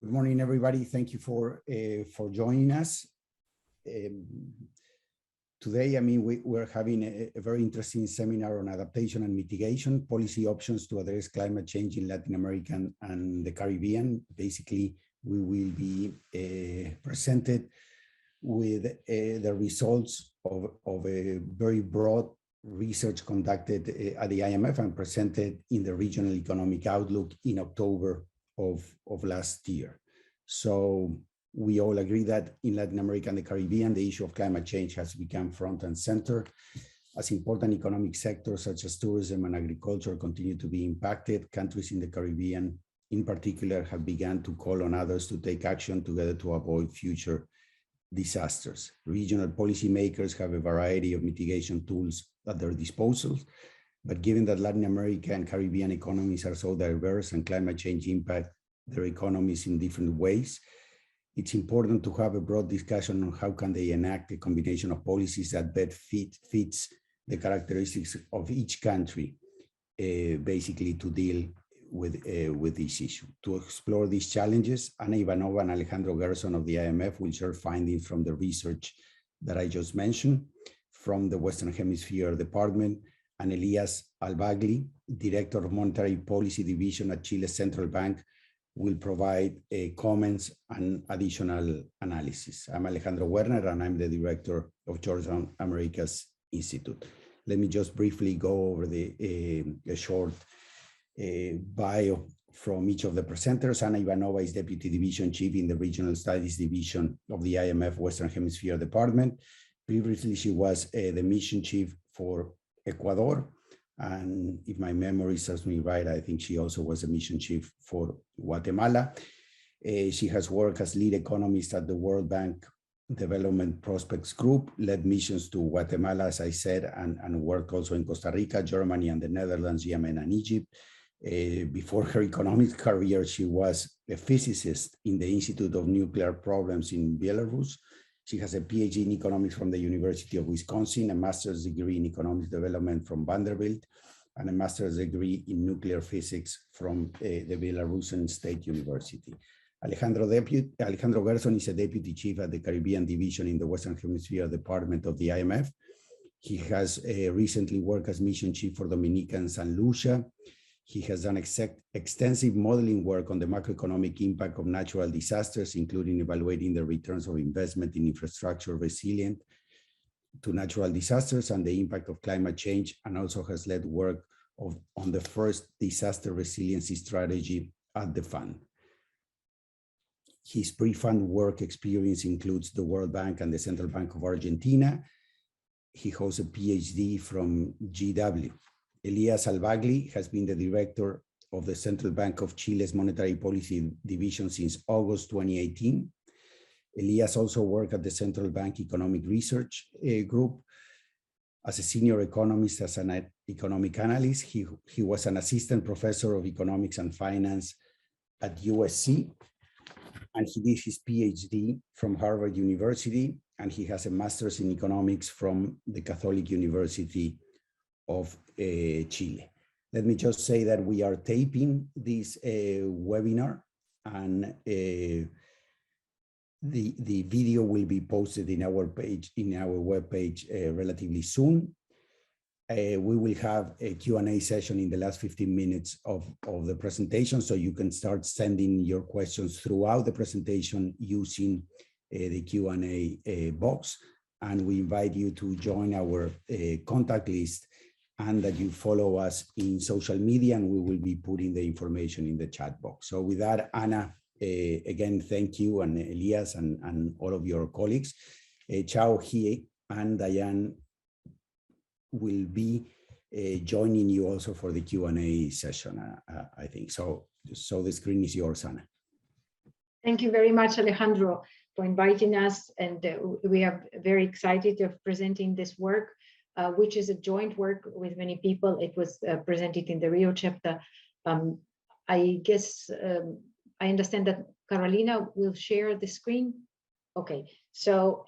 Good morning, everybody. Thank you for joining us. Today, we're having a very interesting seminar on adaptation and mitigation, policy options to address climate change in Latin America and the Caribbean. Basically, we will be presented with the results of a very broad research conducted at the IMF and presented in the Regional Economic Outlook in October of last year. So we all agree that in Latin America and the Caribbean, the issue of climate change has become front and center as important economic sectors such as tourism and agriculture continue to be impacted. Countries in the Caribbean in particular have begun to call on others to take action together to avoid future disasters. Regional policymakers have a variety of mitigation tools at their disposal, but given that Latin America and Caribbean economies are so diverse and climate change impact their economies in different ways, it's important to have a broad discussion on how can they enact a combination of policies that best fits the characteristics of each country, basically to deal with this issue. To explore these challenges, Ana Ivanova and Alejandro Guerson of the IMF will share findings from the research that I just mentioned from the Western Hemisphere Department, and Elías Albagli, Director of Monetary Policy Division at Chile's Central Bank, will provide comments and additional analysis. I'm Alejandro Werner, and I'm the Director of Georgetown Americas Institute. Let me just briefly go over a short bio from each of the presenters. Ana Ivanova is Deputy Division Chief in the Regional Studies Division of the IMF Western Hemisphere Department. Previously, she was the Mission Chief for Ecuador, and if my memory serves me right, I think she also was a mission chief for Guatemala. She has worked as lead economist at the World Bank Development Prospects Group, led missions to Guatemala, as I said, and worked also in Costa Rica, Germany, and the Netherlands, Yemen, and Egypt. Before her economic career, she was a physicist in the Institute of Nuclear Problems in Belarus. She has a PhD in economics from the University of Wisconsin, a master's degree in economic development from Vanderbilt, and a master's degree in nuclear physics from the Belarusian State University. Alejandro Guerson is a deputy chief at the Caribbean Division in the Western Hemisphere Department of the IMF. He has recently worked as mission chief for Dominica and St. Lucia. He has done extensive modeling work on the macroeconomic impact of natural disasters, including evaluating the returns of investment in infrastructure resilient to natural disasters and the impact of climate change, and also has led work on the first disaster resiliency strategy at the fund. His pre-fund work experience includes the World Bank and the Central Bank of Argentina. He holds a PhD from GW. Elías Albagli has been the director of the Central Bank of Chile's Monetary Policy Division since August 2018. Elías also worked at the Central Bank Economic Research Group as a senior economist, as an economic analyst. He was an assistant professor of economics and finance at USC, and he did his PhD from Harvard University, and he has a master's in economics from the Catholic University of Chile. Let me just say that we are taping this webinar, and the video will be posted in our page, in our webpage, relatively soon. We will have a Q&A session in the last 15 minutes of the presentation, so you can start sending your questions throughout the presentation using the Q&A box. And we invite you to join our contact list, and that you follow us in social media, and we will be putting the information in the chat box. So with that, Ana, again, thank you, and Elias and all of your colleagues. Chao, Hie, and Diane will be joining you also for the Q&A session, I think. So the screen is yours, Ana. Thank you very much, Alejandro, for inviting us. And we are very excited of presenting this work, which is a joint work with many people. It was presented in the Rio chapter. I guess I understand that Carolina will share the screen. Okay, so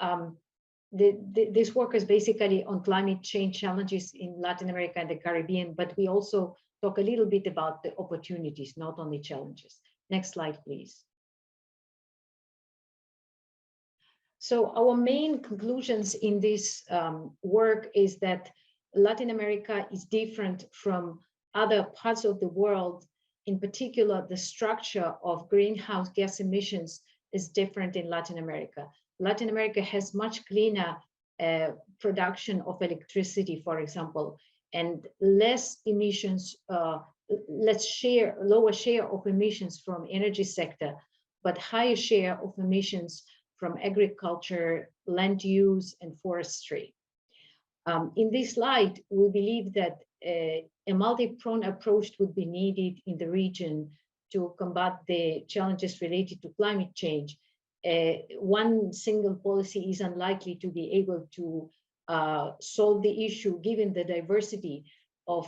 this work is basically on climate change challenges in Latin America and the Caribbean, but we also talk a little bit about the opportunities, not only challenges. Next slide, please. So our main conclusions in this work is that Latin America is different from other parts of the world. In particular, the structure of greenhouse gas emissions is different in Latin America. Latin America has much cleaner production of electricity, for example, and less emissions, lower share of emissions from energy sector, but higher share of emissions from agriculture, land use, and forestry. In this light, we believe that a multi-pronged approach would be needed in the region to combat the challenges related to climate change. One single policy is unlikely to be able to solve the issue given the diversity of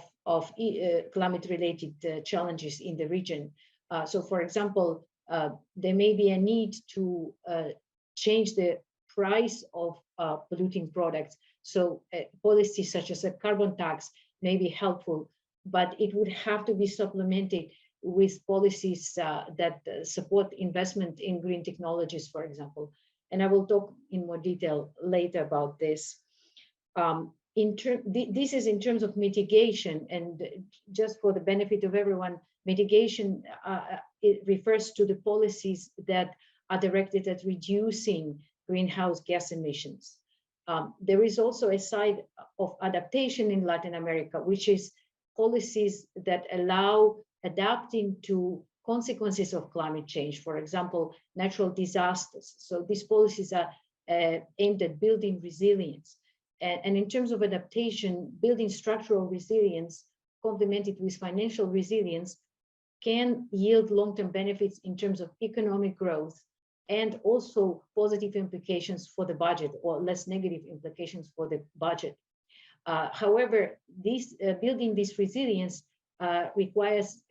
climate-related challenges in the region. So for example, there may be a need to change the price of polluting products. So policies such as a carbon tax may be helpful, but it would have to be supplemented with policies that support investment in green technologies, for example. And I will talk in more detail later about this. This is in terms of mitigation, and just for the benefit of everyone, mitigation it refers to the policies that are directed at reducing greenhouse gas emissions. There is also a side of adaptation in Latin America, which is policies that allow adapting to consequences of climate change, for example, natural disasters. So these policies are aimed at building resilience. And in terms of adaptation, building structural resilience complemented with financial resilience can yield long-term benefits in terms of economic growth and also positive implications for the budget, or less negative implications for the budget. However, building this resilience requires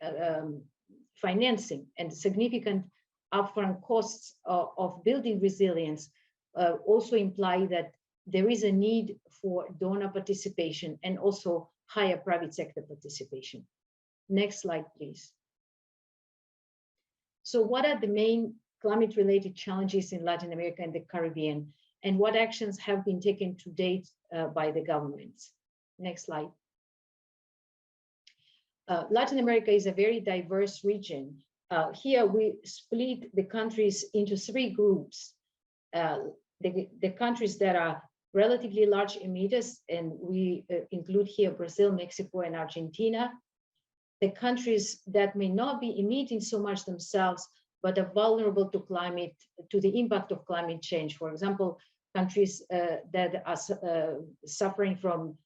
financing, and significant upfront costs of building resilience also imply that there is a need for donor participation and also higher private sector participation. Next slide, please. So what are the main climate-related challenges in Latin America and the Caribbean, and what actions have been taken to date by the governments? Next slide. Latin America is a very diverse region. Here we split the countries into three groups. The countries that are relatively large emitters, and we include here Brazil, Mexico, and Argentina. The countries that may not be emitting so much themselves, but are vulnerable to the impact of climate change. For example, countries that are suffering from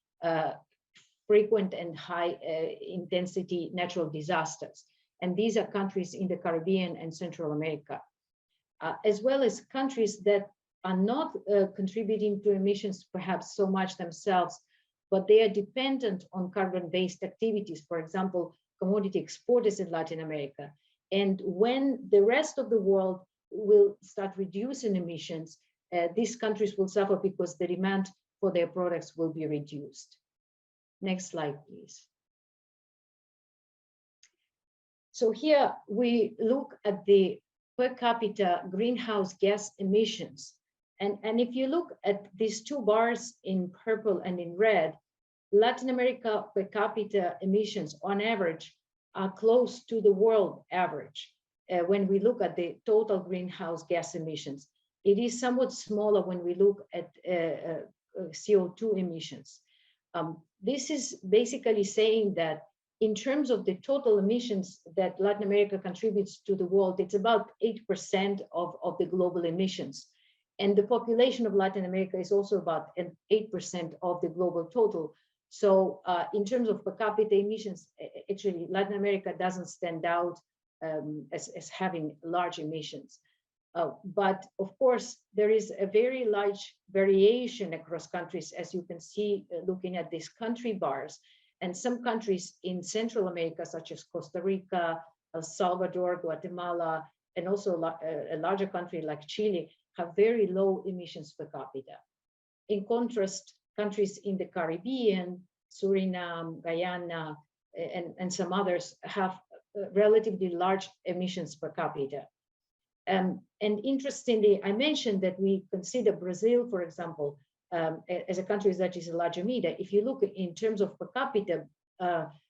frequent and high intensity natural disasters. And these are countries in the Caribbean and Central America, as well as countries that are not contributing to emissions perhaps so much themselves, but they are dependent on carbon-based activities, for example, commodity exporters in Latin America. And when the rest of the world will start reducing emissions, these countries will suffer because the demand for their products will be reduced. Next slide, please. So here we look at the per capita greenhouse gas emissions. And if you look at these two bars in purple and in red, Latin America per capita emissions on average are close to the world average when we look at the total greenhouse gas emissions. It is somewhat smaller when we look at CO2 emissions. This is basically saying that in terms of the total emissions that Latin America contributes to the world, it's about 8% of the global emissions. And the population of Latin America is also about 8% of the global total. So in terms of per capita emissions, actually Latin America doesn't stand out as having large emissions. But of course, there is a very large variation across countries, as you can see looking at these country bars. And some countries in Central America, such as Costa Rica, El Salvador, Guatemala, and also a larger country like Chile, have very low emissions per capita. In contrast, countries in the Caribbean, Suriname, Guyana, and some others have relatively large emissions per capita. And interestingly, I mentioned that we consider Brazil, for example, as a country that is a large emitter. If you look in terms of per capita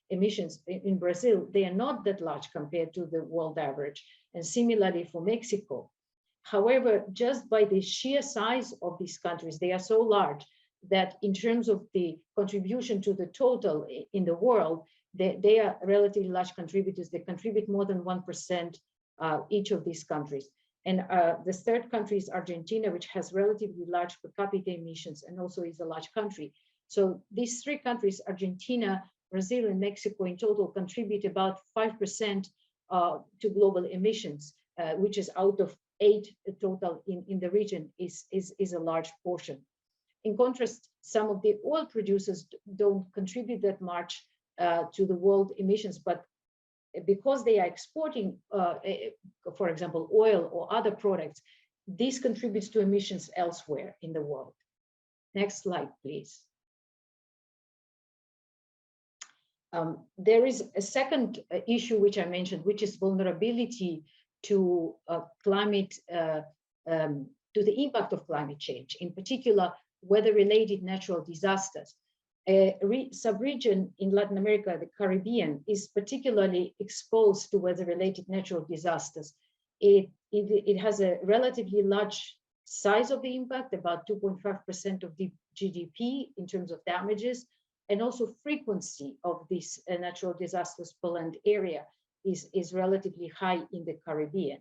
emissions in Brazil, they are not that large compared to the world average. And similarly for Mexico. However, just by the sheer size of these countries, they are so large that in terms of the contribution to the total in the world, they are relatively large contributors. They contribute more than 1% each of these countries. And the third country is Argentina, which has relatively large per capita emissions and also is a large country. So these three countries, Argentina, Brazil, and Mexico in total contribute about 5% to global emissions, which is out of 8 total in the region is a large portion. In contrast, some of the oil producers don't contribute that much to the world emissions, but because they are exporting, for example, oil or other products, this contributes to emissions elsewhere in the world. Next slide, please. There is a second issue which I mentioned, which is vulnerability to climate, to the impact of climate change, in particular, weather-related natural disasters. A sub-region in Latin America, the Caribbean, is particularly exposed to weather-related natural disasters. It has a relatively large size of the impact, about 2.5% of the GDP in terms of damages, and also frequency of these natural disasters per land area is relatively high in the Caribbean.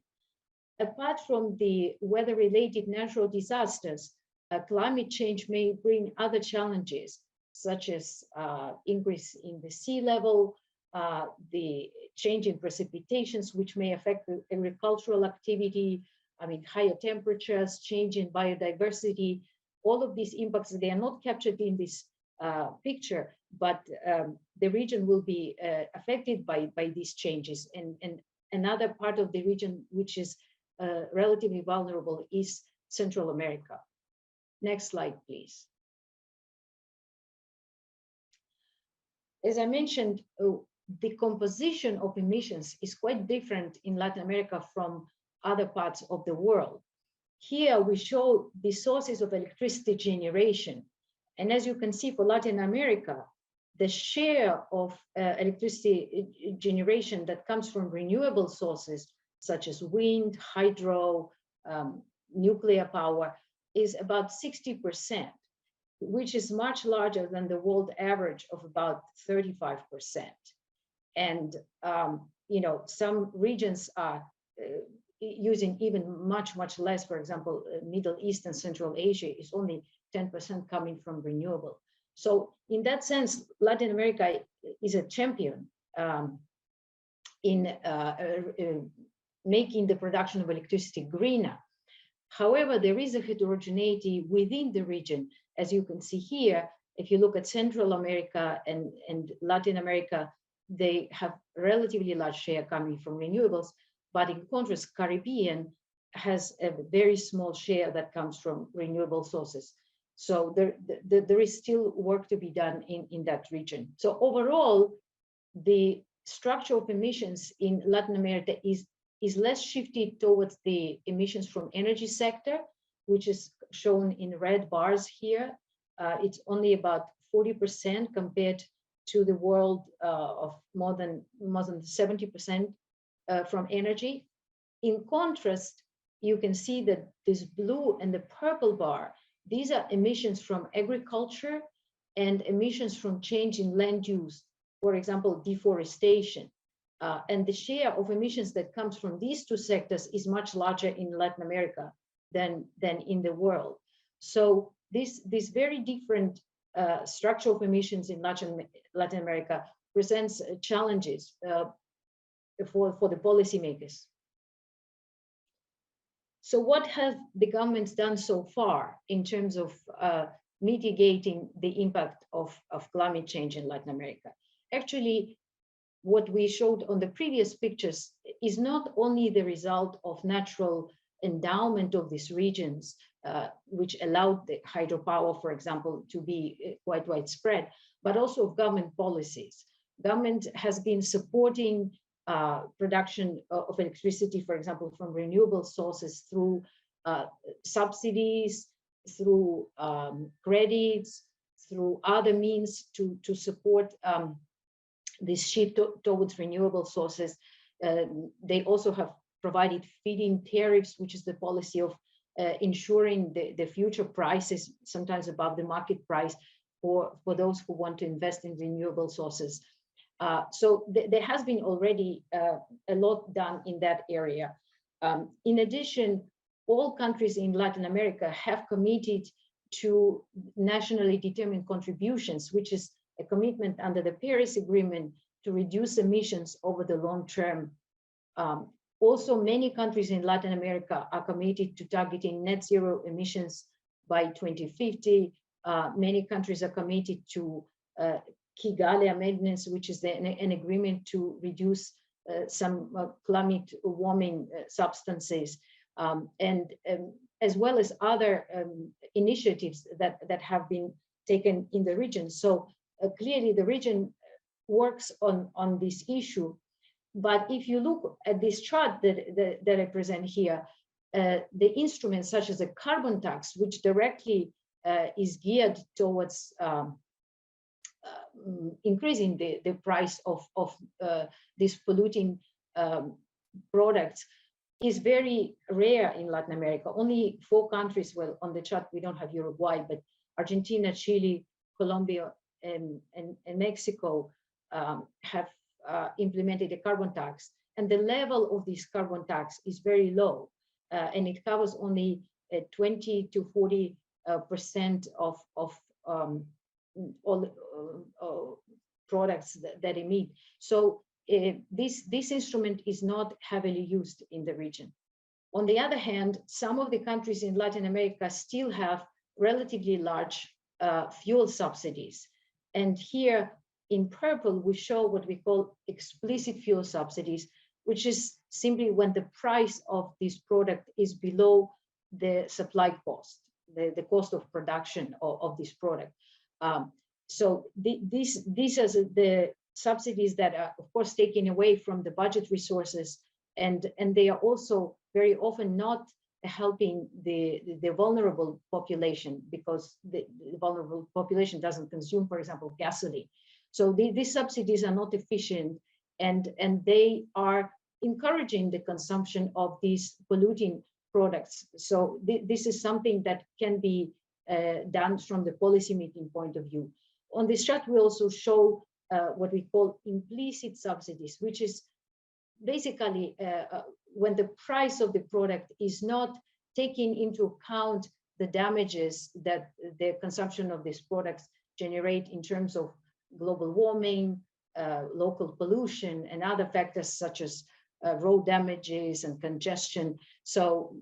Apart from the weather-related natural disasters, climate change may bring other challenges, such as increase in the sea level, the change in precipitations, which may affect the agricultural activity, higher temperatures, change in biodiversity. All of these impacts, they are not captured in this picture, but the region will be affected by these changes. And another part of the region which is relatively vulnerable is Central America. Next slide, please. As I mentioned, the composition of emissions is quite different in Latin America from other parts of the world. Here we show the sources of electricity generation. And as you can see for Latin America, the share of electricity generation that comes from renewable sources, such as wind, hydro, nuclear power, is about 60%, which is much larger than the world average of about 35%. And some regions are using even much less. For example, Middle East and Central Asia is only 10% coming from renewable. So in that sense, Latin America is a champion in making the production of electricity greener. However, there is a heterogeneity within the region. As you can see here, if you look at Central America and Latin America, they have relatively large share coming from renewables, but in contrast, Caribbean has a very small share that comes from renewable sources. So there is still work to be done in that region. So overall, the structure of emissions in Latin America is less shifted towards the emissions from energy sector, which is shown in red bars here. It's only about 40% compared to the world of more than 70% from energy. In contrast, you can see that this blue and the purple bar, these are emissions from agriculture and emissions from change in land use, for example, deforestation. And the share of emissions that comes from these two sectors is much larger in Latin America than in the world. So this very different structure of emissions in Latin America presents challenges for the policymakers. So what have the governments done so far in terms of mitigating the impact of climate change in Latin America? Actually, what we showed on the previous pictures is not only the result of natural endowment of these regions, which allowed the hydropower, for example, to be quite widespread, but also of government policies. Government has been supporting production of electricity, for example, from renewable sources through subsidies, through credits, through other means to support this shift towards renewable sources. They also have provided feed-in tariffs, which is the policy of ensuring the future prices, sometimes above the market price, for those who want to invest in renewable sources. So there has been already a lot done in that area. In addition, all countries in Latin America have committed to nationally determined contributions, which is a commitment under the Paris Agreement to reduce emissions over the long term. Also, many countries in Latin America are committed to targeting net zero emissions by 2050. Many countries are committed to Kigali amendments, which is an agreement to reduce some climate warming substances, and as well as other initiatives that have been taken in the region. So clearly the region works on this issue. But if you look at this chart that I present here, the instruments such as a carbon tax, which directly is geared towards increasing the price of these polluting products, is very rare in Latin America. Only 4 countries, well, on the chart we don't have Uruguay, but Argentina, Chile, Colombia, and Mexico have implemented a carbon tax. And the level of this carbon tax is very low, and it covers only 20 to 40% of all products that emit. So this instrument is not heavily used in the region. On the other hand, some of the countries in Latin America still have relatively large fuel subsidies. And here in purple, we show what we call explicit fuel subsidies, which is simply when the price of this product is below the supply cost, the cost of production of this product. So these are the subsidies that are, of course, taken away from the budget resources, and they are also very often not helping the vulnerable population, because the vulnerable population doesn't consume, for example, gasoline. So these subsidies are not efficient, and they are encouraging the consumption of these polluting products. So this is something that can be done from the policy making point of view. On this chart, we also show what we call implicit subsidies, which is basically when the price of the product is not taking into account the damages that the consumption of these products generate in terms of global warming, local pollution, and other factors such as road damages and congestion. So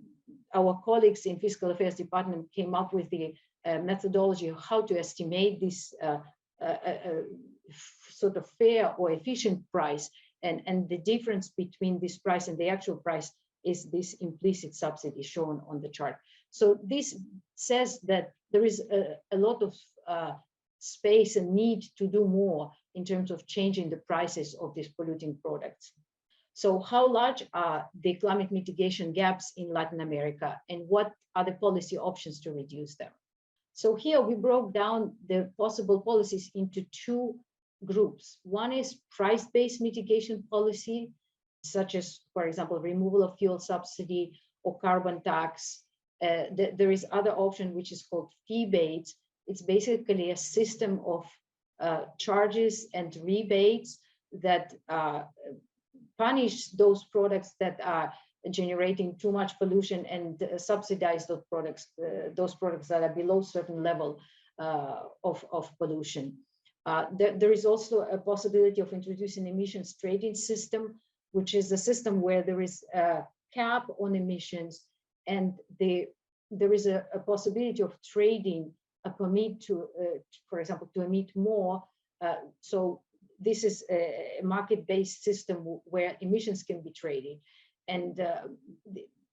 our colleagues in Fiscal Affairs Department came up with the methodology of how to estimate this sort of fair or efficient price, and the difference between this price and the actual price is this implicit subsidy shown on the chart. So this says that there is a lot of space and need to do more in terms of changing the prices of these polluting products. So how large are the climate mitigation gaps in Latin America, and what are the policy options to reduce them? So here we broke down the possible policies into 2 groups. One is price-based mitigation policy, such as, for example, removal of fuel subsidy or carbon tax. There is other option, which is called fee-based. It's basically a system of charges and rebates that punish those products that are generating too much pollution, and subsidize those products that are below certain level of pollution. There is also a possibility of introducing emissions trading system, which is a system where there is a cap on emissions, and there is a possibility of trading a permit to, for example, to emit more. So this is a market-based system where emissions can be traded. And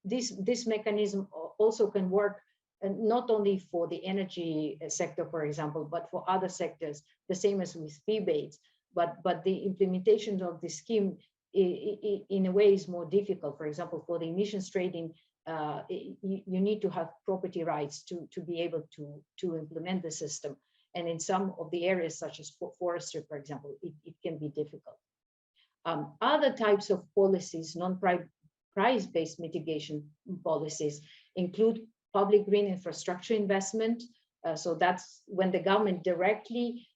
this mechanism also can work not only for the energy sector, for example, but for other sectors, the same as with fee-based. But the implementation of the scheme in a way is more difficult. For example, for the emissions trading, you need to have property rights to be able to implement the system. And in some of the areas, such as forestry, for example, it can be difficult. Other types of policies, non-price-based mitigation policies, include public green infrastructure investment. So that's when the government directly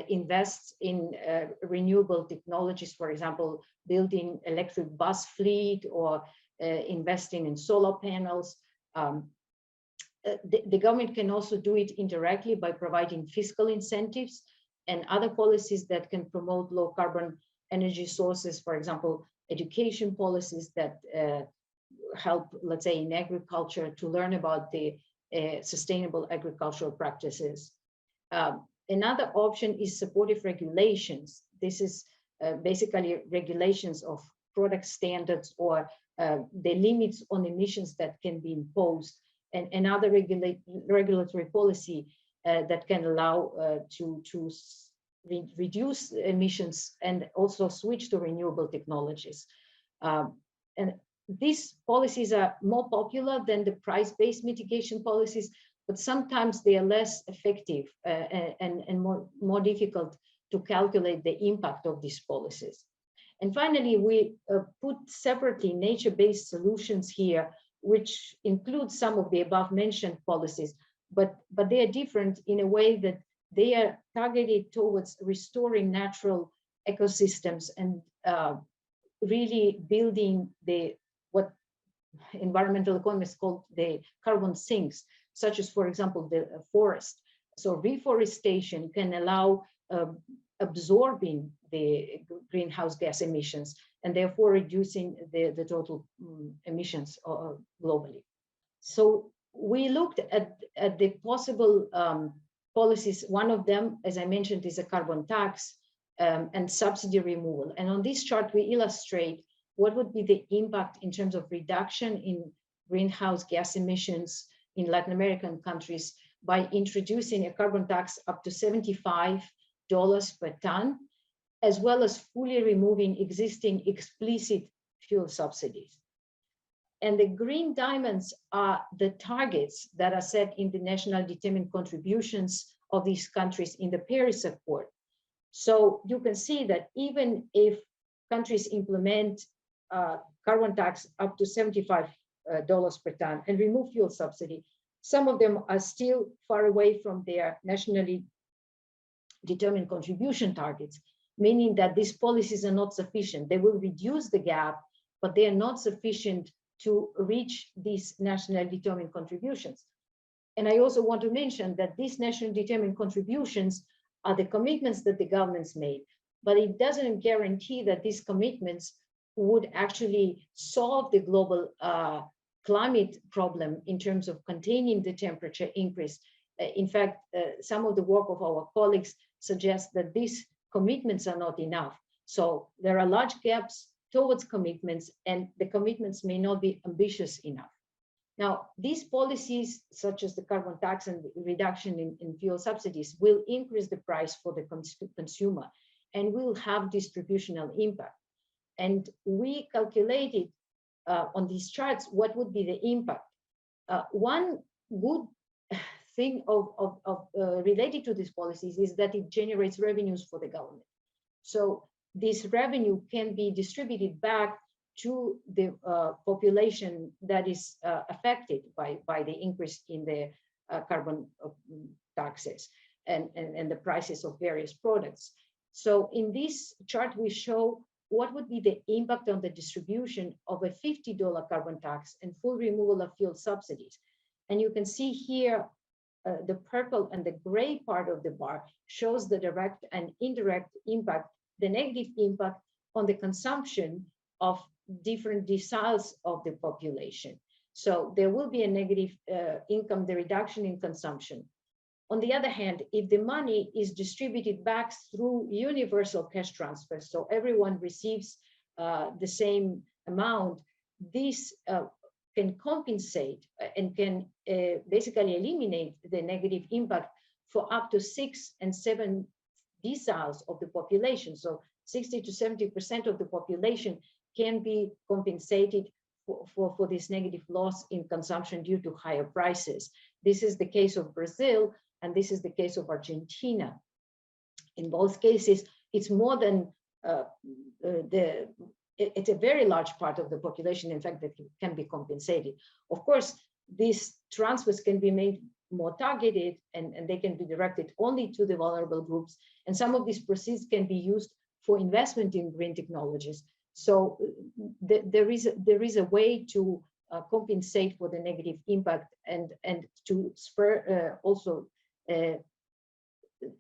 invests in renewable technologies, for example, building electric bus fleet or investing in solar panels. The government can also do it indirectly by providing fiscal incentives and other policies that can promote low carbon energy sources, for example, education policies that help, let's say, in agriculture to learn about the sustainable agricultural practices. Another option is supportive regulations. This is basically regulations of product standards or the limits on emissions that can be imposed, and other regulatory policy that can allow to reduce emissions and also switch to renewable technologies. And these policies are more popular than the price-based mitigation policies, but sometimes they are less effective and more difficult to calculate the impact of these policies. And finally, we put separately nature-based solutions here, which include some of the above mentioned policies, but they are different in a way that they are targeted towards restoring natural ecosystems and really building what environmental economists call the carbon sinks, such as, for example, the forest. So reforestation can allow absorbing the greenhouse gas emissions and therefore reducing the total emissions globally. So we looked at the possible policies. One of them, as I mentioned, is a carbon tax and subsidy removal. And on this chart, we illustrate what would be the impact in terms of reduction in greenhouse gas emissions in Latin American countries by introducing a carbon tax up to $75 per ton, as well as fully removing existing explicit fuel subsidies. And the green diamonds are the targets that are set in the national determined contributions of these countries in the Paris Accord. So you can see that even if countries implement carbon tax up to $75 per ton and remove fuel subsidy, some of them are still far away from their nationally determined contribution targets, meaning that these policies are not sufficient. They will reduce the gap, but they are not sufficient to reach these nationally determined contributions. And I also want to mention that these nationally determined contributions are the commitments that the governments made, but it doesn't guarantee that these commitments would actually solve the global climate problem in terms of containing the temperature increase. In fact, some of the work of our colleagues suggests that these commitments are not enough. So there are large gaps towards commitments, and the commitments may not be ambitious enough. Now, these policies, such as the carbon tax and the reduction in fuel subsidies, will increase the price for the consumer and will have distributional impact. And we calculated on these charts what would be the impact. One good thing related to these policies is that it generates revenues for the government. So this revenue can be distributed back to the population that is affected by the increase in the carbon taxes and the prices of various products. So in this chart, we show what would be the impact on the distribution of a $50 carbon tax and full removal of fuel subsidies. And you can see here, the purple and the gray part of the bar shows the direct and indirect impact, the negative impact on the consumption of different deciles of the population. So there will be a negative income, the reduction in consumption. On the other hand, if the money is distributed back through universal cash transfers, so everyone receives the same amount, this can compensate and can basically eliminate the negative impact for up to 6 and 7 deciles of the population. So 60 to 70% of the population can be compensated for this negative loss in consumption due to higher prices. This is the case of Brazil, and this is the case of Argentina. In both cases, it's more than it's a very large part of the population, in fact, that can be compensated. Of course, these transfers can be made more targeted, and they can be directed only to the vulnerable groups. And some of these proceeds can be used for investment in green technologies. So there is a way to compensate for the negative impact and to spur also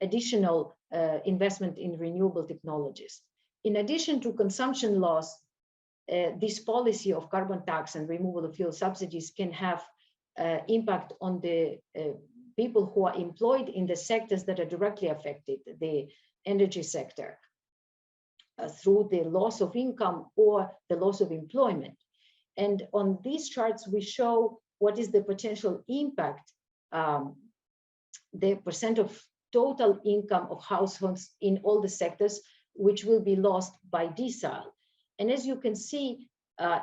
additional investment in renewable technologies. In addition to consumption loss, this policy of carbon tax and removal of fuel subsidies can have impact on the people who are employed in the sectors that are directly affected, the energy sector, through the loss of income or the loss of employment. And on these charts, we show what is the potential impact, the percent of total income of households in all the sectors, which will be lost by decile. And as you can see,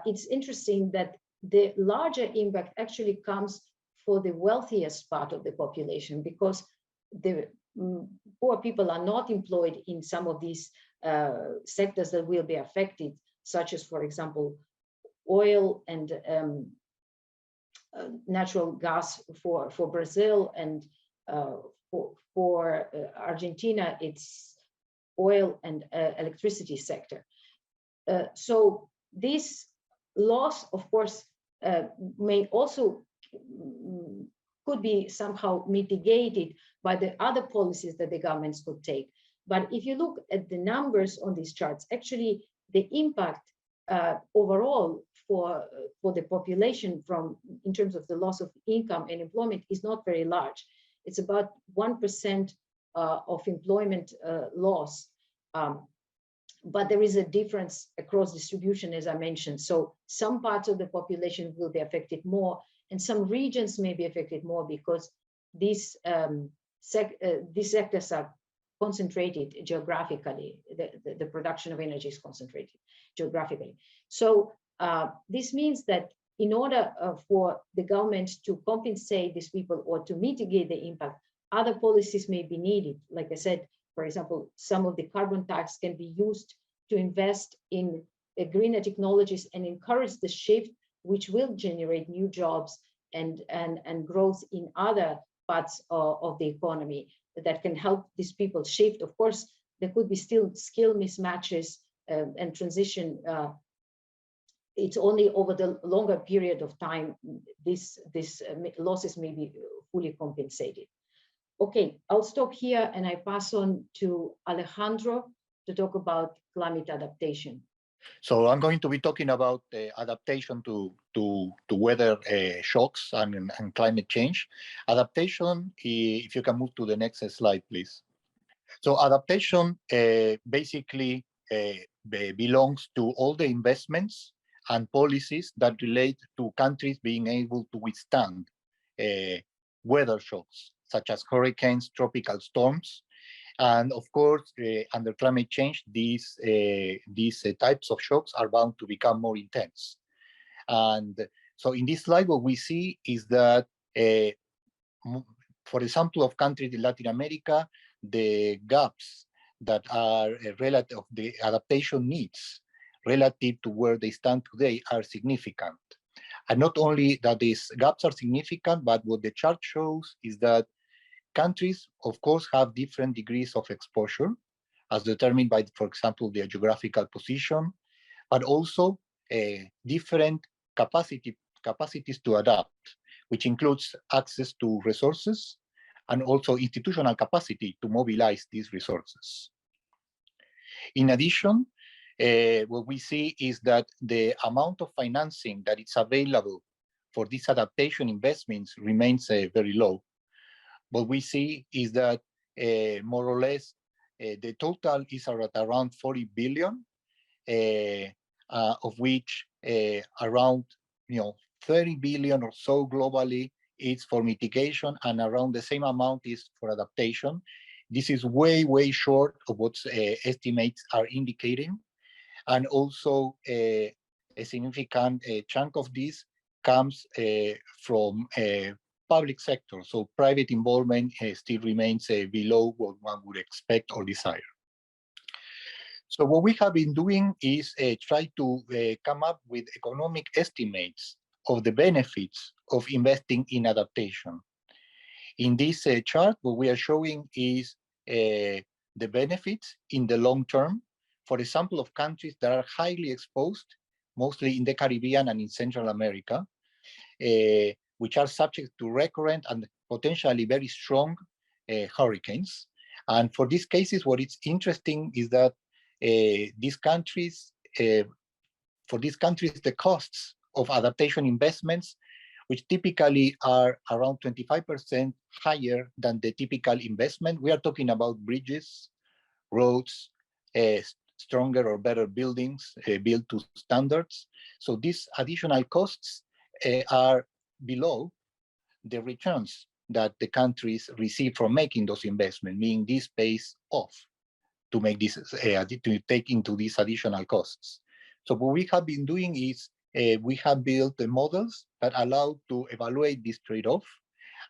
it's interesting that the larger impact actually comes for the wealthiest part of the population, because the poor people are not employed in some of these sectors that will be affected, such as, for example, oil and natural gas for Brazil, and for Argentina, it's oil and electricity sector. So this loss, of course, may also could be somehow mitigated by the other policies that the governments could take. But if you look at the numbers on these charts, actually the impact overall for the population in terms of the loss of income and employment is not very large. It's about 1% of employment loss. But there is a difference across distribution, as I mentioned. So some parts of the population will be affected more, and some regions may be affected more because these sectors are concentrated geographically. The production of energy is concentrated geographically. So this means that in order for the government to compensate these people or to mitigate the impact, other policies may be needed. Like I said, for example, some of the carbon tax can be used to invest in greener technologies and encourage the shift, which will generate new jobs and growth in other parts of the economy that can help these people shift. Of course, there could be still skill mismatches and transition. It's only over the longer period of time these losses may be fully compensated. Okay, I'll stop here and I pass on to Alejandro to talk about climate adaptation. So I'm going to be talking about adaptation to weather shocks and climate change. Adaptation, if you can move to the next slide, please. So adaptation basically belongs to all the investments and policies that relate to countries being able to withstand weather shocks, such as hurricanes, tropical storms. And of course, under climate change, these types of shocks are bound to become more intense. And so in this slide, what we see is that, for example, of countries in Latin America, the gaps that are relative of the adaptation needs relative to where they stand today are significant. And not only that these gaps are significant, but what the chart shows is that countries, of course, have different degrees of exposure as determined by, for example, their geographical position, but also different capacities to adapt, which includes access to resources and also institutional capacity to mobilize these resources. In addition, what we see is that the amount of financing that is available for these adaptation investments remains very low. What we see is that more or less the total is at around 40 billion, of which around 30 billion or so globally is for mitigation, and around the same amount is for adaptation. This is way, way short of what estimates are indicating. And also a significant chunk of this comes from public sector. So private involvement still remains below what one would expect or desire. So what we have been doing is try to come up with economic estimates of the benefits of investing in adaptation. In this chart, what we are showing is the benefits in the long term, for example, of countries that are highly exposed, mostly in the Caribbean and in Central America, which are subject to recurrent and potentially very strong hurricanes. And for these cases, what is interesting is that these countries, for these countries, the costs of adaptation investments, which typically are around 25% higher than the typical investment. We are talking about bridges, roads, stronger or better buildings built to standards. So these additional costs are below the returns that the countries receive from making those investments, meaning this pays off to make this, to take into these additional costs. So what we have been doing is we have built the models that allow to evaluate this trade-off.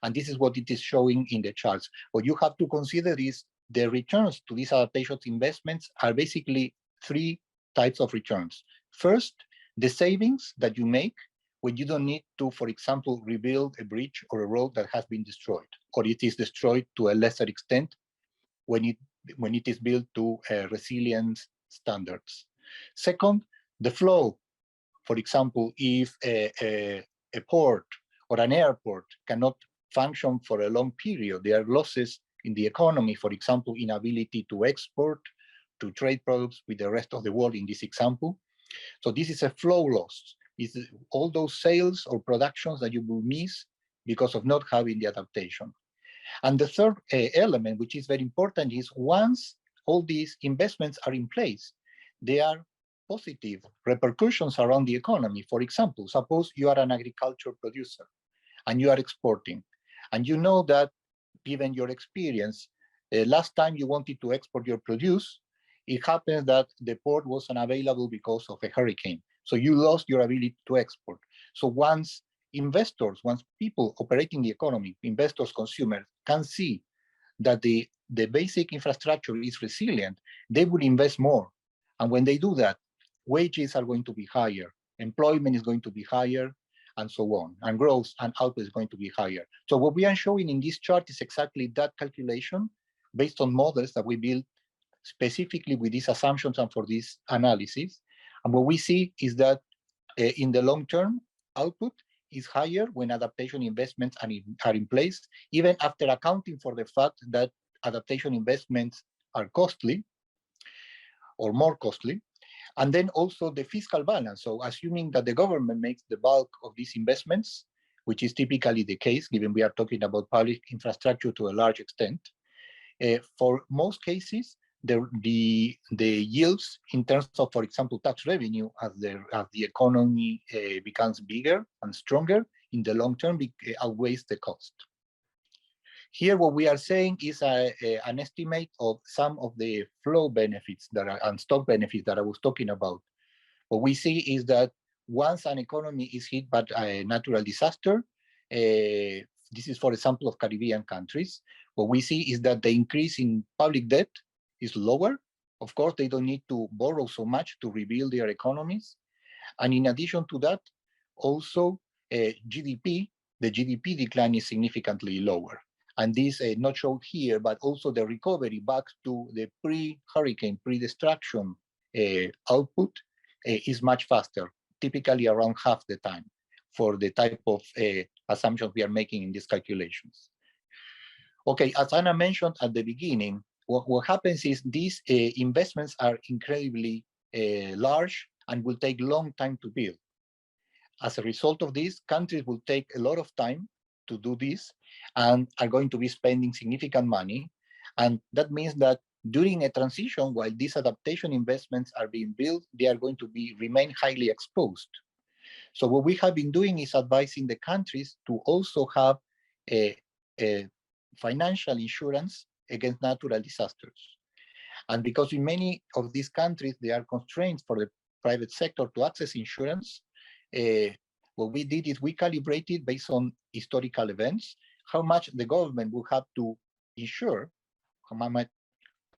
And this is what it is showing in the charts. What you have to consider is the returns to these adaptation investments are basically three types of returns. First, the savings that you make when you don't need to, for example, rebuild a bridge or a road that has been destroyed, or it is destroyed to a lesser extent when it is built to resilience standards. Second, the flow. For example, if a port or an airport cannot function for a long period, there are losses in the economy, for example, inability to export, to trade products with the rest of the world in this example. So this is a flow loss. It's all those sales or productions that you will miss because of not having the adaptation. And the third element, which is very important, is once all these investments are in place, they are positive repercussions around the economy. For example, suppose you are an agriculture producer and you are exporting, and you know that given your experience, last time you wanted to export your produce, it happens that the port was unavailable because of a hurricane. So you lost your ability to export. So once investors, once people operating the economy, investors, consumers, can see that the basic infrastructure is resilient, they will invest more. And when they do that, wages are going to be higher, employment is going to be higher, and so on, and growth and output is going to be higher. So what we are showing in this chart is exactly that calculation based on models that we built specifically with these assumptions and for this analysis. And what we see is that in the long term, output is higher when adaptation investments are in place, even after accounting for the fact that adaptation investments are costly or more costly. And then also the fiscal balance. So assuming that the government makes the bulk of these investments, which is typically the case, given we are talking about public infrastructure to a large extent, for most cases, the yields in terms of, for example, tax revenue as the economy becomes bigger and stronger in the long term outweighs the cost. Here, what we are saying is an estimate of some of the flow benefits that are, and stock benefits that I was talking about. What we see is that once an economy is hit by a natural disaster, this is for example of Caribbean countries, what we see is that the increase in public debt is lower. Of course, they don't need to borrow so much to rebuild their economies. And in addition to that, also the GDP decline is significantly lower. And this not shown here, but also the recovery back to the pre-hurricane, pre-destruction output is much faster, typically around half the time for the type of assumptions we are making in these calculations. Okay, as Anna mentioned at the beginning, what happens is these investments are incredibly large and will take a long time to build. As a result of this, countries will take a lot of time to do this and are going to be spending significant money. And that means that during a transition, while these adaptation investments are being built, they are going to remain highly exposed. So what we have been doing is advising the countries to also have a financial insurance against natural disasters. And because in many of these countries, there are constraints for the private sector to access insurance, what we did is we calibrated based on historical events, how much the government will have to insure, how much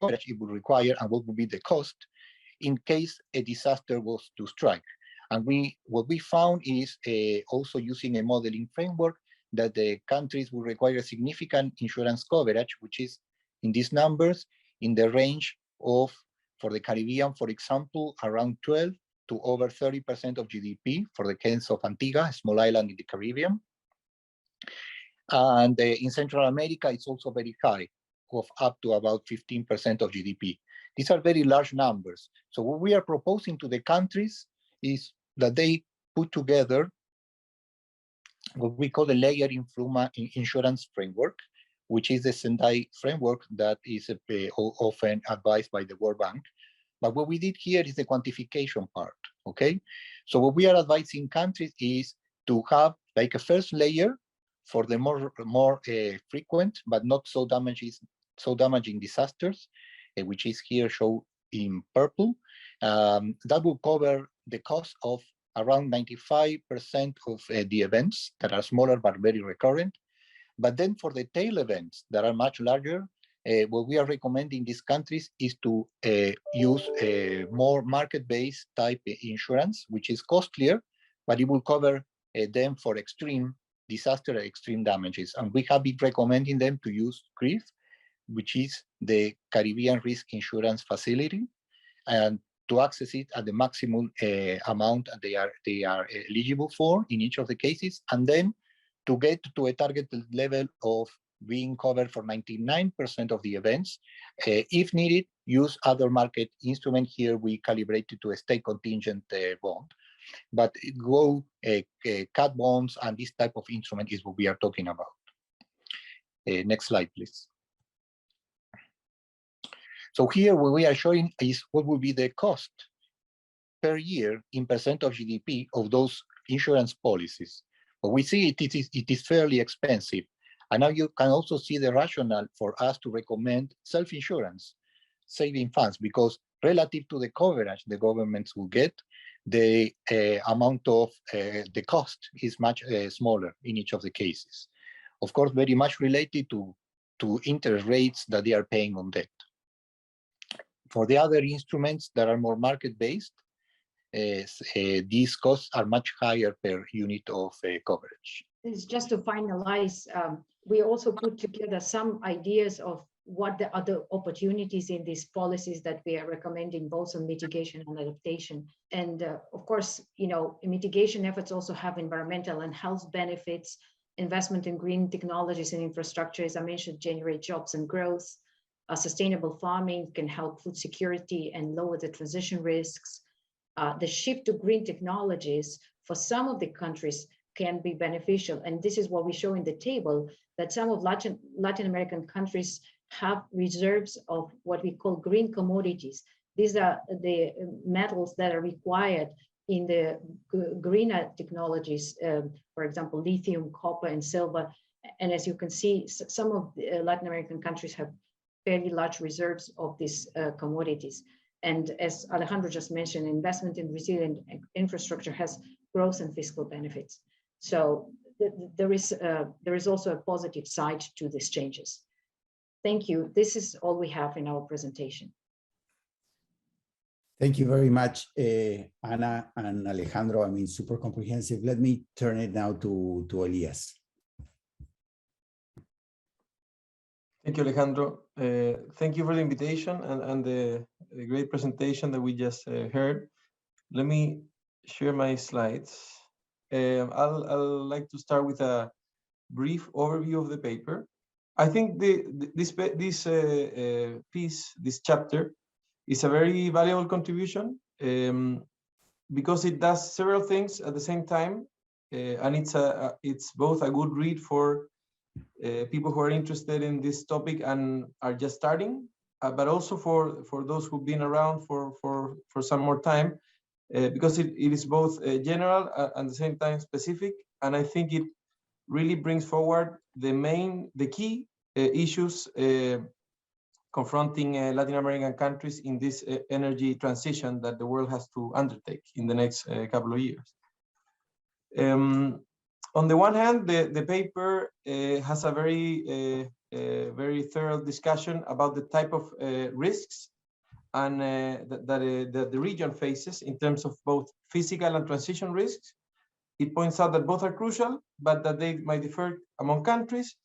coverage it would require, and what would be the cost in case a disaster was to strike. And what we found is also using a modeling framework that the countries will require significant insurance coverage, which is in these numbers in the range of, for the Caribbean, for example, around 12 to over 30% of GDP for the case of Antigua, a small island in the Caribbean. And in Central America, it's also very high, of up to about 15% of GDP. These are very large numbers. So what we are proposing to the countries is that they put together what we call the layered insurance framework, which is the Sendai framework that is often advised by the World Bank. But what we did here is the quantification part, okay? So what we are advising countries is to have like a first layer for the more frequent but not so damaging disasters, which is here shown in purple. That will cover the cost of around 95% of the events that are smaller but very recurrent. But then for the tail events that are much larger, what we are recommending these countries is to use more market-based type insurance, which is costlier, but it will cover them for extreme disaster and extreme damages. And we have been recommending them to use CRIF, which is the Caribbean Risk Insurance Facility, and to access it at the maximum amount they are eligible for in each of the cases, and then to get to a targeted level of being covered for 99% of the events. If needed, use other market instrument. Here we calibrated to a state contingent bond, but go cat bonds and this type of instrument is what we are talking about. Next slide, please. So here what we are showing is what will be the cost per year in percent of GDP of those insurance policies. But we see it is fairly expensive. And now you can also see the rationale for us to recommend self-insurance, saving funds, because relative to the coverage the governments will get, the amount of the cost is much smaller in each of the cases. Of course, very much related to interest rates that they are paying on debt. For the other instruments that are more market-based, these costs are much higher per unit of coverage. It's just to finalize, we also put together some ideas of what the other opportunities in these policies that we are recommending, both on mitigation and adaptation. And of course, you know, mitigation efforts also have environmental and health benefits. Investment in green technologies and infrastructure, as I mentioned, generate jobs and growth. Sustainable farming can help food security and lower the transition risks. The shift to green technologies for some of the countries can be beneficial. And this is what we show in the table, that some of Latin American countries have reserves of what we call green commodities. These are the metals that are required in the greener technologies, for example, lithium, copper, and silver. And as you can see, some of the Latin American countries have fairly large reserves of these commodities. And as Alejandro just mentioned, investment in resilient infrastructure has growth and fiscal benefits. So there is also a positive side to these changes. Thank you. This is all we have in our presentation. Thank you very much, Ana and Alejandro. I mean, super comprehensive. Let me turn it now to Elías. Thank you, Alejandro. Thank you for the invitation and the great presentation that we just heard. Let me share my slides. I'll like to start with a brief overview of the paper. I think this chapter, is a very valuable contribution because it does several things at the same time, and it's both a good read for people who are interested in this topic and are just starting, but also for those who've been around for some more time, because it is both general and at the same time specific. And I think it really brings forward the key issues confronting Latin American countries in this energy transition that the world has to undertake in the next couple of years. On the one hand, the paper has a very thorough discussion about the type of risks and that the region faces in terms of both physical and transition risks. It points out that both are crucial, but that they might differ among countries.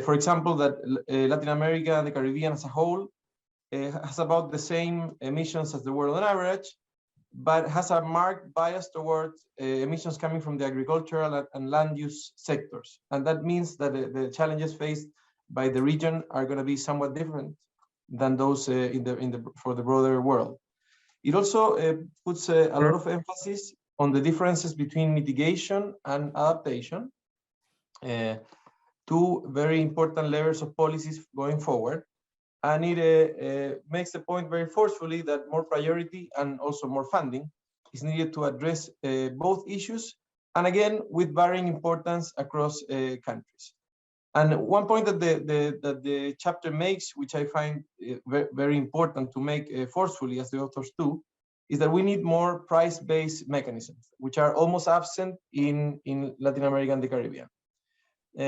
For example, that Latin America and the Caribbean as a whole has about the same emissions as the world on average, but has a marked bias towards emissions coming from the agricultural and land use sectors. And that means that the challenges faced by the region are going to be somewhat different than those for the broader world. It also puts a lot of emphasis on the differences between mitigation and adaptation, two very important levers of policies going forward. And it makes the point very forcefully that more priority and also more funding is needed to address both issues, and again, with varying importance across countries. And one point that the chapter makes, which I find very important to make forcefully, as the authors do, is that we need more price-based mechanisms, which are almost absent in Latin America and the Caribbean.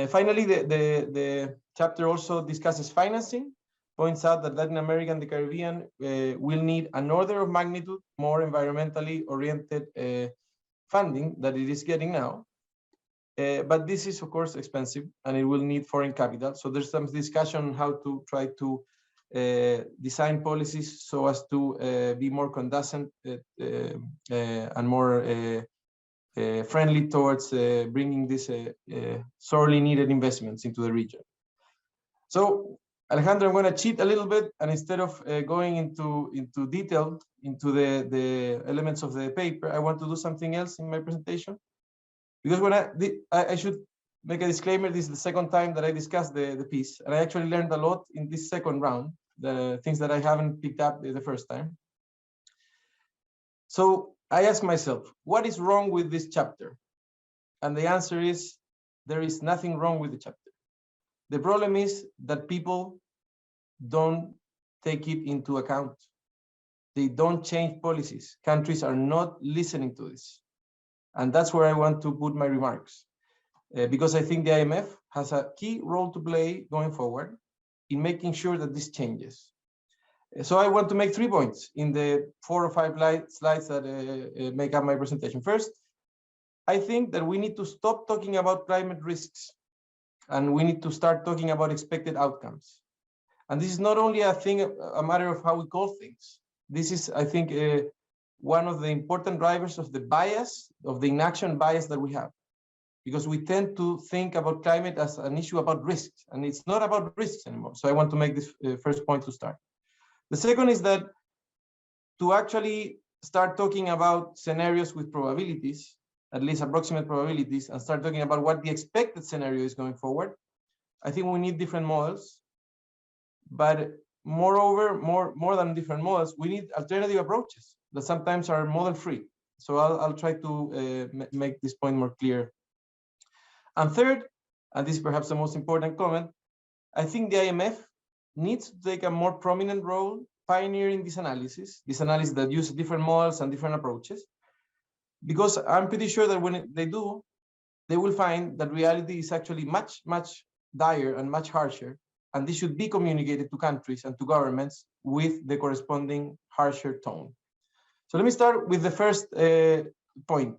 Finally, the chapter also discusses financing, points out that Latin America and the Caribbean will need an order of magnitude more environmentally oriented funding that it is getting now. But this is, of course, expensive, and it will need foreign capital. So there's some discussion on how to try to design policies so as to be more conducive and more friendly towards bringing these sorely needed investments into the region. So, Alejandro, I'm going to cheat a little bit, and instead of going into detail into the elements of the paper, I want to do something else in my presentation. Because when I should make a disclaimer, this is the second time that I discussed the piece, and I actually learned a lot in this second round, the things that I haven't picked up the first time. So I asked myself, what is wrong with this chapter? And the answer is, there is nothing wrong with the chapter. The problem is that people don't take it into account. They don't change policies. Countries are not listening to this. And that's where I want to put my remarks. Because I think the IMF has a key role to play going forward in making sure that this changes. So I want to make 3 points in the 4 or 5 slides that make up my presentation. First, I think that we need to stop talking about climate risks, and we need to start talking about expected outcomes. And this is not only a matter of how we call things. This is, I think, one of the important drivers of the bias, of the inaction bias that we have. Because we tend to think about climate as an issue about risks, and it's not about risks anymore. So I want to make this first point to start. The second is that to actually start talking about scenarios with probabilities, at least approximate probabilities, and start talking about what the expected scenario is going forward, I think we need different models. But moreover, more than different models, we need alternative approaches that sometimes are model-free. So I'll try to make this point more clear. And third, and this is perhaps the most important comment, I think the IMF needs to take a more prominent role pioneering this analysis that uses different models and different approaches, because I'm pretty sure that when they do, they will find that reality is actually much, much dire and much harsher, and this should be communicated to countries and to governments with the corresponding harsher tone. So let me start with the first point.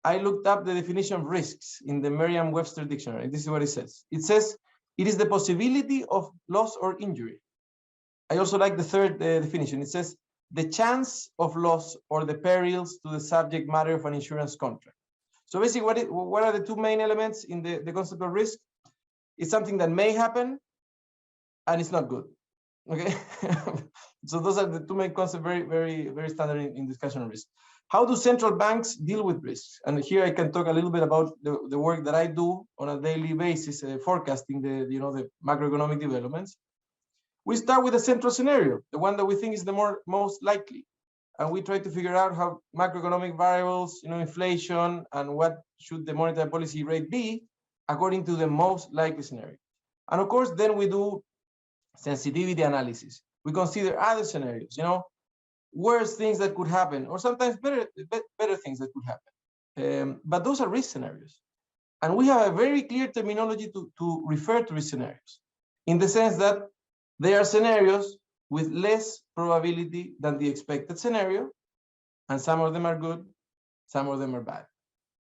I looked up the definition of risks in the Merriam-Webster dictionary. This is what it says. It says, it is the possibility of loss or injury. I also like the third definition. It says, the chance of loss or the perils to the subject matter of an insurance contract. So basically, what are the 2 main elements in the concept of risk? It's something that may happen, and it's not good. Okay. So those are the 2 main concepts, very, very, very standard in discussion on risk. How do central banks deal with risks? And here I can talk a little bit about the work that I do on a daily basis, forecasting the macroeconomic developments. We start with a central scenario, the one that we think is the most likely, and we try to figure out how macroeconomic variables, inflation, and what should the monetary policy rate be according to the most likely scenario. And of course, then we do sensitivity analysis. We consider other scenarios, you know, worse things that could happen, or sometimes better things that could happen. But those are risk scenarios. And we have a very clear terminology to refer to risk scenarios, in the sense that they are scenarios with less probability than the expected scenario, and some of them are good, some of them are bad.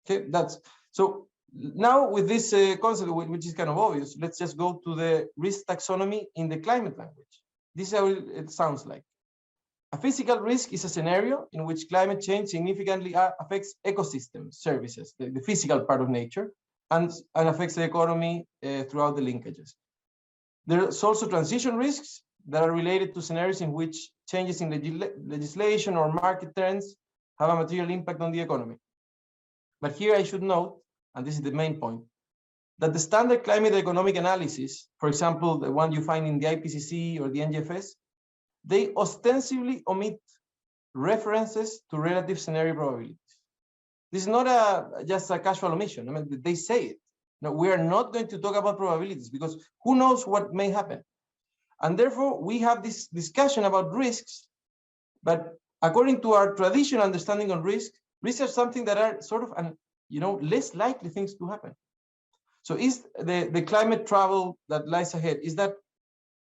Okay, that's so. Now with this concept, which is kind of obvious, let's just go to the risk taxonomy in the climate language. This is how it sounds like. A physical risk is a scenario in which climate change significantly affects ecosystem services, the physical part of nature, and affects the economy throughout the linkages. There's also transition risks that are related to scenarios in which changes in legislation or market trends have a material impact on the economy. But here I should note, and this is the main point, that the standard climate economic analysis, for example, the one you find in the IPCC or the NGFS, they ostensibly omit references to relative scenario probabilities. This is not just a casual omission. I mean, they say it. No, we are not going to talk about probabilities because who knows what may happen. And therefore, we have this discussion about risks, but according to our traditional understanding of risks are something that are sort of, less likely things to happen. So is the climate travel that lies ahead, is that,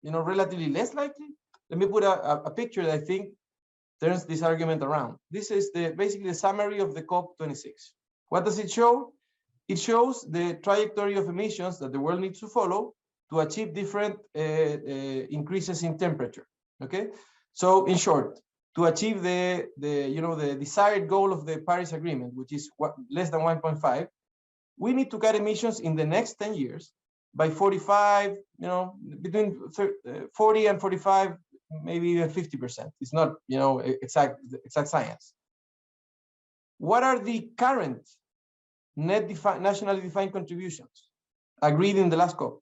relatively less likely? Let me put a picture that I think turns this argument around. This is basically the summary of the COP26. What does it show? It shows the trajectory of emissions that the world needs to follow to achieve different increases in temperature. Okay, so in short, to achieve the desired goal of the Paris Agreement, which is less than 1.5, we need to cut emissions in the next 10 years by 45, between 40 and 45, maybe even 50%. It's not, exact science. What are the current nationally defined contributions agreed in the last COP?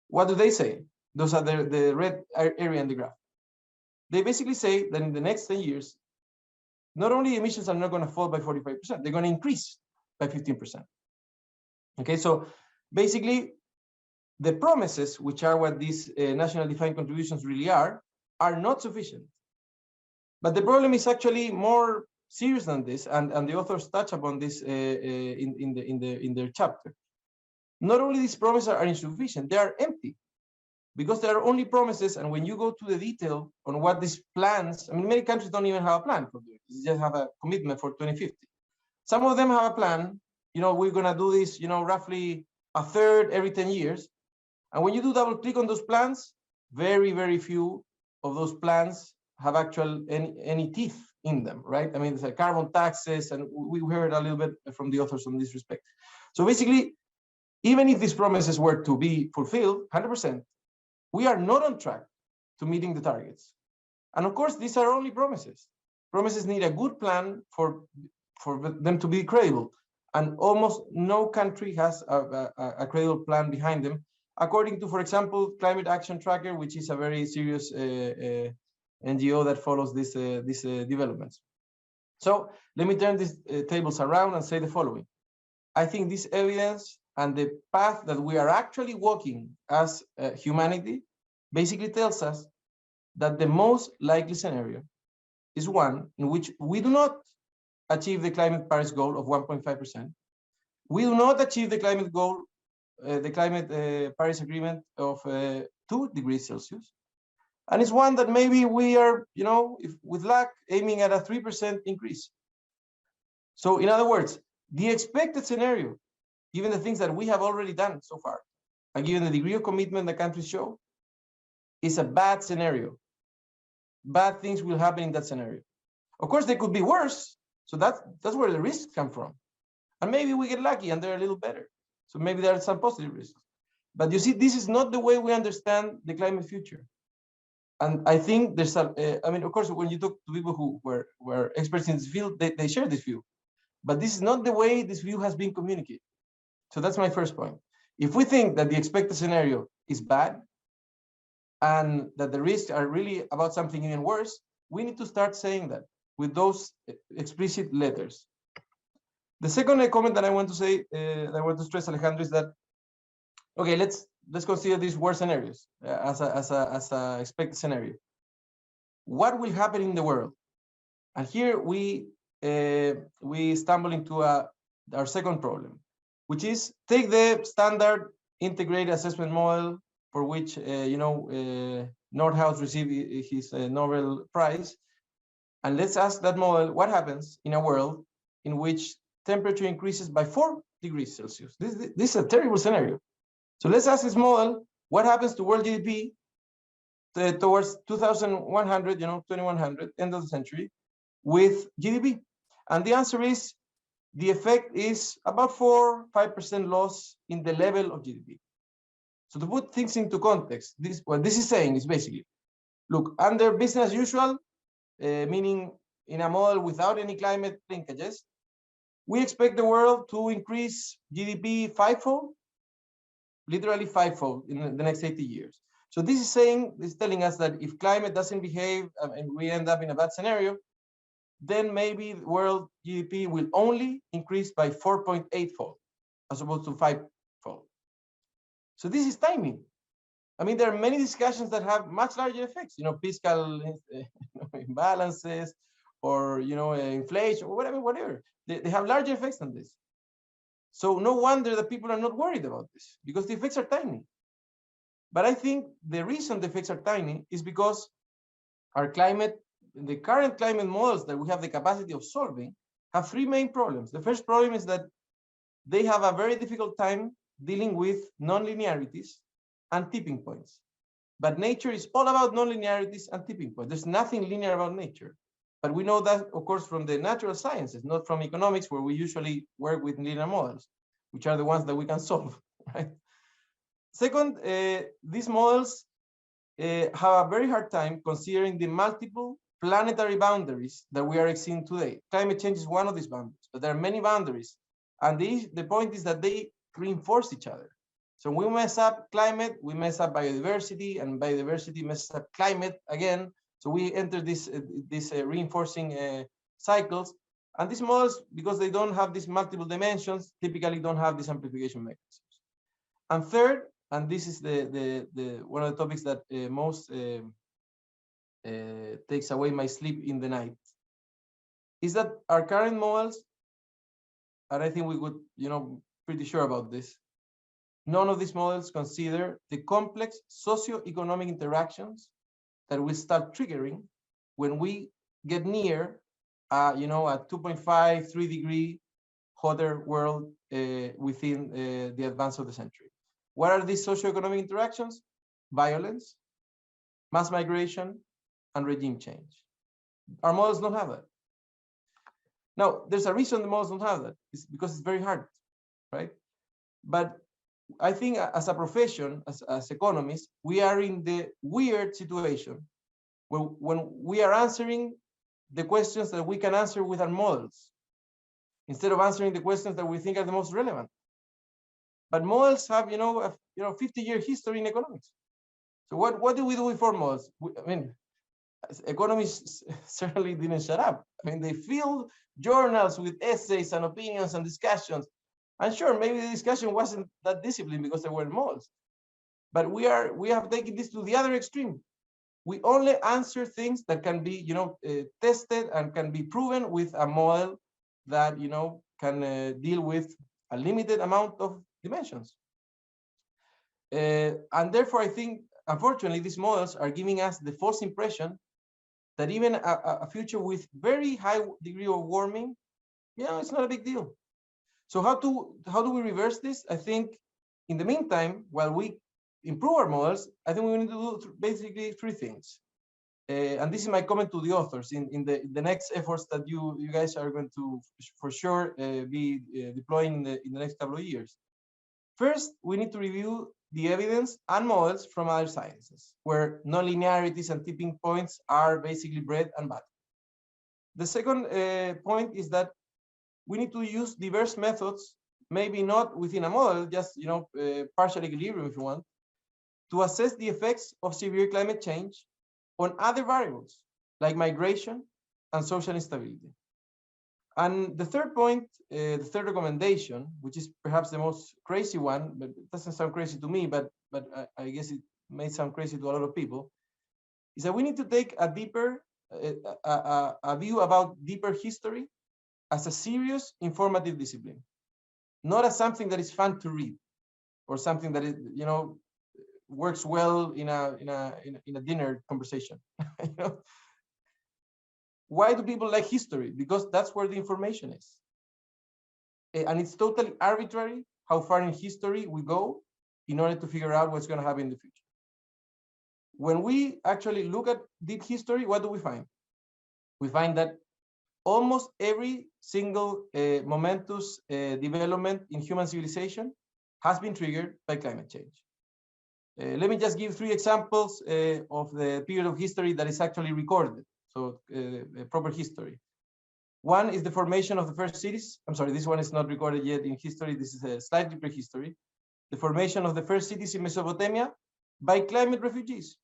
What do they say? Those are the red area in the graph. They basically say that in the next 10 years, not only emissions are not going to fall by 45%, they're going to increase by 15%. Okay, so basically, the promises, which are what these national defined contributions really are not sufficient. But the problem is actually more serious than this, and the authors touch upon this in their chapter. Not only these promises are insufficient, they are empty, because there are only promises, and when you go to the detail on what these plans, I mean, many countries don't even have a plan for doing this, they just have a commitment for 2050. Some of them have a plan, we're gonna do this, roughly a third every 10 years. And when you do double click on those plans, very, very few of those plans have any teeth in them, right? I mean, it's like carbon taxes, and we heard a little bit from the authors on this respect. So basically, even if these promises were to be fulfilled 100%, we are not on track to meeting the targets. And of course, these are only promises. Promises need a good plan for them to be credible. And almost no country has a credible plan behind them, according to, for example, Climate Action Tracker, which is a very serious NGO that follows these developments. So let me turn these tables around and say the following. I think this evidence and the path that we are actually walking as humanity basically tells us that the most likely scenario is one in which we do not achieve the climate Paris goal of 1.5%. We do not achieve the climate goal, the climate Paris Agreement of 2 degrees Celsius. And it's one that maybe we are, if with luck, aiming at a 3% increase. So in other words, the expected scenario, given the things that we have already done so far, and given the degree of commitment the countries show, is a bad scenario. Bad things will happen in that scenario. Of course, they could be worse. So that's where the risks come from. And maybe we get lucky and they're a little better. So maybe there are some positive risks. But you see, this is not the way we understand the climate future. And I think there's of course, when you talk to people who were experts in this field, they share this view. But this is not the way this view has been communicated. So that's my first point. If we think that the expected scenario is bad and that the risks are really about something even worse, we need to start saying that with those explicit letters. The second comment that I want to say, that I want to stress, Alejandro, is that, okay, let's let's consider these worst scenarios as a expected scenario. What will happen in the world? And here we stumble into our second problem, which is take the standard integrated assessment model for which Nordhaus received his Nobel Prize, and let's ask that model what happens in a world in which temperature increases by 4 degrees Celsius. This is a terrible scenario. So let's ask this model what happens to world GDP towards 2100, 2100, end of the century, with GDP. And the answer is the effect is about 4-5% loss in the level of GDP. So to put things into context, what this is saying is basically, look, under business as usual, meaning in a model without any climate linkages, we expect the world to increase GDP 5-fold, literally 5-fold in the next 80 years. So this is telling us that if climate doesn't behave and we end up in a bad scenario, then maybe world GDP will only increase by 4.8-fold as opposed to 5-fold. So this is tiny. I mean, there are many discussions that have much larger effects, fiscal imbalances or, inflation or whatever. They have larger effects than this. So no wonder that people are not worried about this because the effects are tiny. But I think the reason the effects are tiny is because the current climate models that we have the capacity of solving have 3 main problems. The first problem is that they have a very difficult time dealing with nonlinearities and tipping points. But nature is all about nonlinearities and tipping points. There's nothing linear about nature. But we know that, of course, from the natural sciences, not from economics, where we usually work with linear models, which are the ones that we can solve, right? Second, these models have a very hard time considering the multiple planetary boundaries that we are seeing today. Climate change is one of these boundaries, but there are many boundaries. And the point is that they reinforce each other. So we mess up climate, we mess up biodiversity, and biodiversity messes up climate again. So we enter this reinforcing cycles. And these models, because they don't have these multiple dimensions, typically don't have these amplification mechanisms. And third, and this is one of the topics that most takes away my sleep in the night, is that our current models, and I think we could, pretty sure about this, none of these models consider the complex socio-economic interactions that will start triggering when we get near, a 2.5, 3 degree hotter world within the advance of the century. What are these socio-economic interactions? Violence, mass migration, and regime change. Our models don't have that. Now, there's a reason the models don't have that. It's because it's very hard, right? But I think as a profession, as economists, we are in the weird situation when we are answering the questions that we can answer with our models, instead of answering the questions that we think are the most relevant. But models have, a 50-year history in economics. So what do we do before models? Economists certainly didn't shut up. They filled journals with essays and opinions and discussions. And sure, maybe the discussion wasn't that disciplined because there were models. But we have taken this to the other extreme. We only answer things that can be, tested and can be proven with a model that, can deal with a limited amount of dimensions. And therefore, I think, unfortunately, these models are giving us the false impression that even a future with very high degree of warming, it's not a big deal. So how do we reverse this? I think in the meantime, while we improve our models, I think we need to do basically 3 things. And this is my comment to the authors in the next efforts that you guys are going to, for sure, be deploying in the next couple of years. First, we need to review the evidence and models from other sciences, where nonlinearities and tipping points are basically bread and butter. The second point is that we need to use diverse methods, maybe not within a model, just partial equilibrium if you want, to assess the effects of severe climate change on other variables like migration and social instability. And the third point, the third recommendation, which is perhaps the most crazy one, but it doesn't sound crazy to me, but I guess it may sound crazy to a lot of people, is that we need to take a deeper, a view about deeper history as a serious informative discipline, not as something that is fun to read or something that is, you know, works well in a dinner conversation. You know? Why do people like history? Because that's where the information is. And it's totally arbitrary how far in history we go in order to figure out what's going to happen in the future. When we actually look at deep history, what do we find? We find that almost every single momentous development in human civilization has been triggered by climate change. Let me just give 3 examples of the period of history that is actually recorded. So proper history. One is the formation of the first cities. I'm sorry, this one is not recorded yet in history. This is a slightly prehistory. The formation of the first cities in Mesopotamia by climate refugees.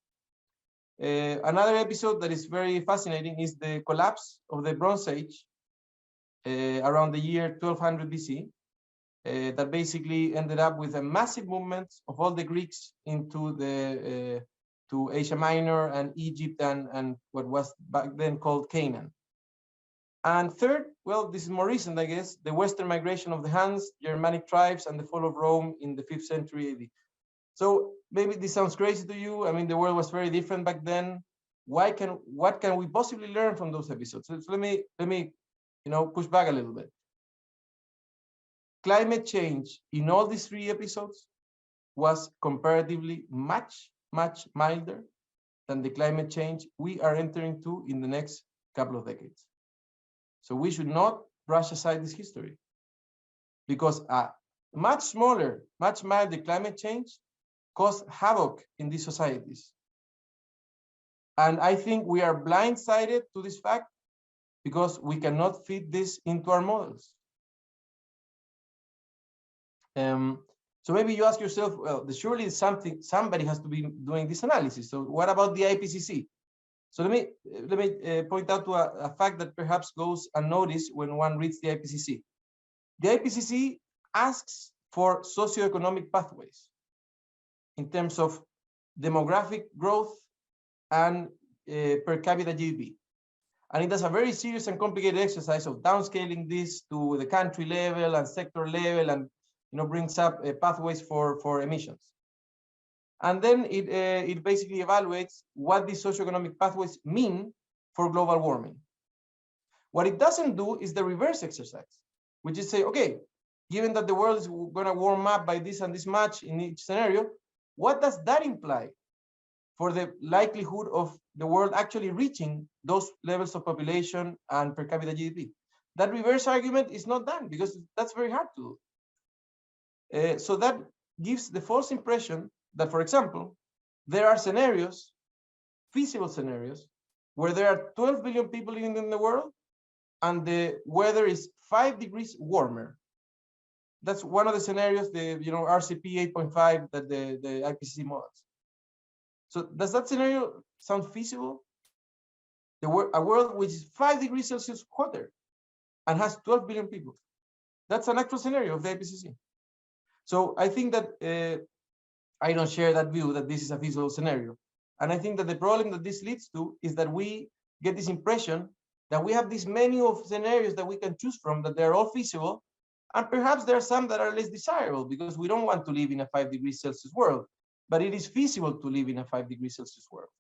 Another episode that is very fascinating is the collapse of the Bronze Age around the year 1200 BC. That basically ended up with a massive movement of all the Greeks into the to Asia Minor and Egypt and what was back then called Canaan. And third, well, this is more recent, I guess, the Western migration of the Huns, Germanic tribes, and the fall of Rome in the 5th century AD. So maybe this sounds crazy to you. I mean, the world was very different back then. What can we possibly learn from those episodes? So let me push back a little bit. Climate change in all these 3 episodes was comparatively much milder than the climate change we are entering to in the next couple of decades. So we should not brush aside this history, because a much smaller, much milder climate change caused havoc in these societies. And I think we are blindsided to this fact because we cannot fit this into our models. So maybe you ask yourself, well, surely somebody has to be doing this analysis. So what about the IPCC? So let me point out to a fact that perhaps goes unnoticed when one reads the IPCC. The IPCC asks for socioeconomic pathways in terms of demographic growth and per capita GDP. And it does a very serious and complicated exercise of downscaling this to the country level and sector level, and brings up pathways for emissions. And then it basically evaluates what these socioeconomic pathways mean for global warming. What it doesn't do is the reverse exercise, which is say, okay, given that the world is going to warm up by this and this much in each scenario, what does that imply for the likelihood of the world actually reaching those levels of population and per capita GDP? That reverse argument is not done because that's very hard to do. So that gives the false impression that, for example, there are scenarios, feasible scenarios, where there are 12 billion people living in the world and the weather is 5 degrees warmer. That's one of the scenarios, the RCP 8.5 that the IPCC models. So does that scenario sound feasible? A world which is 5 degrees Celsius hotter and has 12 billion people. That's an actual scenario of the IPCC. So I think that I don't share that view that this is a feasible scenario. And I think that the problem that this leads to is that we get this impression that we have this menu of scenarios that we can choose from, that they're all feasible. And perhaps there are some that are less desirable because we don't want to live in a 5 degrees Celsius world, but it is feasible to live in a 5 degrees Celsius world.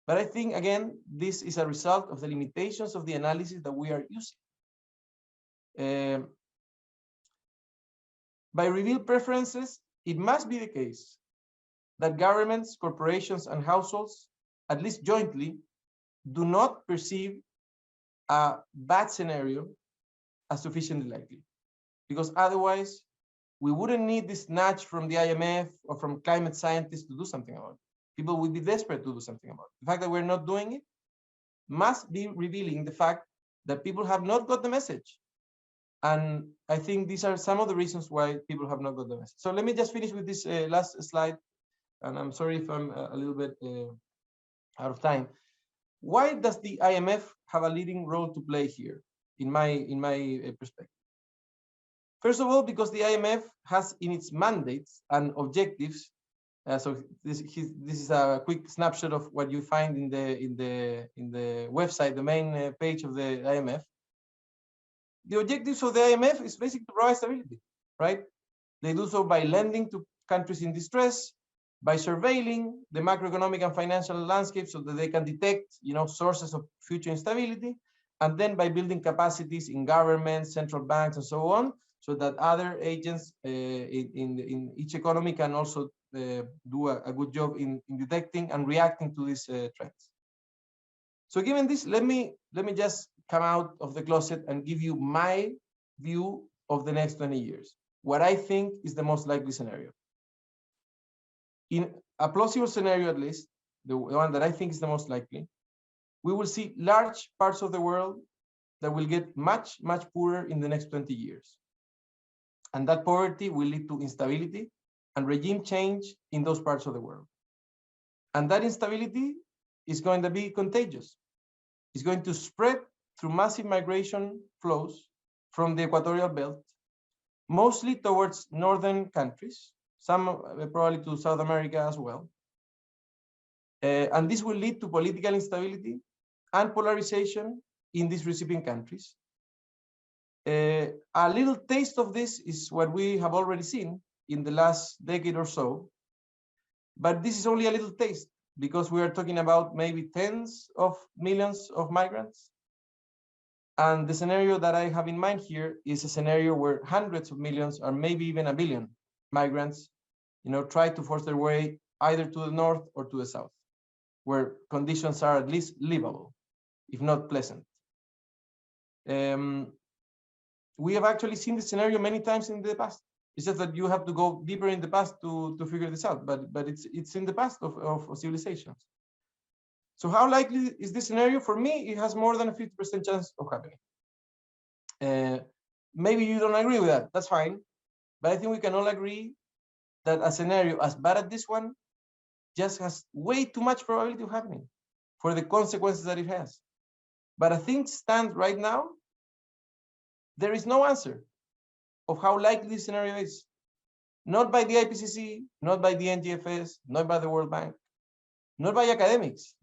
But I think, again, this is a result of the limitations of the analysis that we are using. By revealed preferences, it must be the case that governments, corporations, and households, at least jointly, do not perceive a bad scenario as sufficiently likely. Because otherwise, we wouldn't need this nudge from the IMF or from climate scientists to do something about it. People would be desperate to do something about it. The fact that we're not doing it must be revealing the fact that people have not got the message. And I think these are some of the reasons why people have not got the message. So let me just finish with this last slide. And I'm sorry if I'm a little bit out of time. Why does the IMF have a leading role to play here? in my perspective. First of all, because the IMF has in its mandates and objectives. So this is a quick snapshot of what you find in the website, the main page of the IMF. The objectives of the IMF is basically to provide stability, right? They do so by lending to countries in distress, by surveilling the macroeconomic and financial landscape so that they can detect, sources of future instability, and then by building capacities in governments, central banks, and so on, so that other agents in each economy can also do a good job in detecting and reacting to these trends. So given this, let me just come out of the closet and give you my view of the next 20 years, what I think is the most likely scenario. In a plausible scenario, at least, the one that I think is the most likely, we will see large parts of the world that will get much, much poorer in the next 20 years. And that poverty will lead to instability and regime change in those parts of the world. And that instability is going to be contagious. It's going to spread through massive migration flows from the equatorial belt, mostly towards northern countries, some probably to South America as well. And this will lead to political instability and polarization in these recipient countries. A little taste of this is what we have already seen in the last decade or so, but this is only a little taste because we are talking about maybe tens of millions of migrants. And the scenario that I have in mind here is a scenario where hundreds of millions or maybe even a billion migrants, try to force their way either to the north or to the south, where conditions are at least livable, if not pleasant. We have actually seen this scenario many times in the past. It's just that you have to go deeper in the past to figure this out, but it's in the past of civilizations. So how likely is this scenario? For me, it has more than a 50% chance of happening. Maybe you don't agree with that, that's fine. But I think we can all agree that a scenario as bad as this one just has way too much probability of happening for the consequences that it has. But as things stand right now, there is no answer of how likely this scenario is. Not by the IPCC, not by the NGFS, not by the World Bank, not by academics.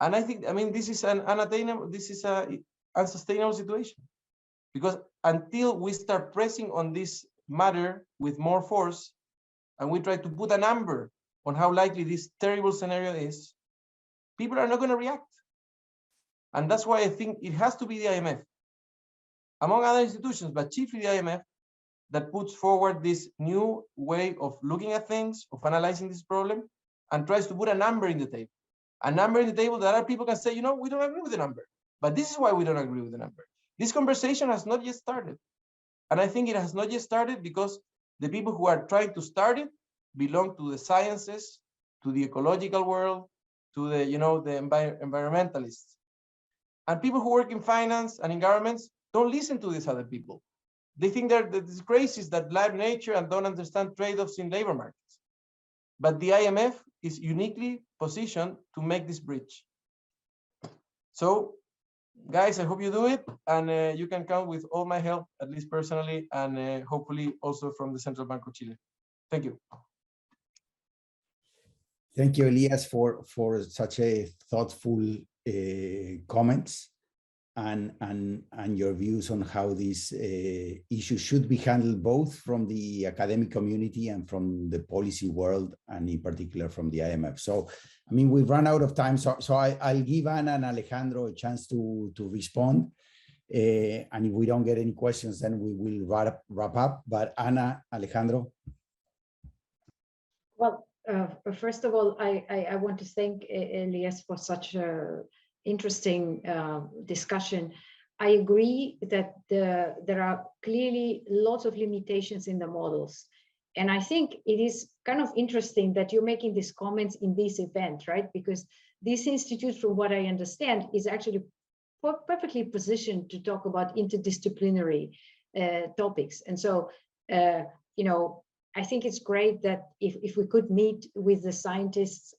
And I think, this is an unattainable, this is an unsustainable situation. Because until we start pressing on this matter with more force, and we try to put a number on how likely this terrible scenario is, people are not going to react. And that's why I think it has to be the IMF, among other institutions, but chiefly the IMF, that puts forward this new way of looking at things, of analyzing this problem, and tries to put a number in the table. A number in the table that other people can say, we don't agree with the number. But this is why we don't agree with the number. This conversation has not yet started. And I think it has not yet started because the people who are trying to start it belong to the sciences, to the ecological world, to the, the environmentalists. And people who work in finance and in governments don't listen to these other people. They think they're the disgraces that love nature and don't understand trade-offs in labor markets. But the IMF is uniquely positioned to make this bridge. So, guys, I hope you do it, and you can count with all my help, at least personally, and hopefully also from the Central Bank of Chile. Thank you. Thank you, Elias, for such a thoughtful comments and your views on how these issues should be handled, both from the academic community and from the policy world, and in particular from the IMF. So, we've run out of time, so I'll give Ana and Alejandro a chance to respond. And if we don't get any questions, then we will wrap up. But Ana, Alejandro. Well, first of all, I want to thank Elias for such a interesting discussion. I agree that there are clearly lots of limitations in the models. And I think it is kind of interesting that you're making these comments in this event, right? Because this institute, from what I understand, is actually perfectly positioned to talk about interdisciplinary topics. And so, I think it's great that if we could meet with the scientists,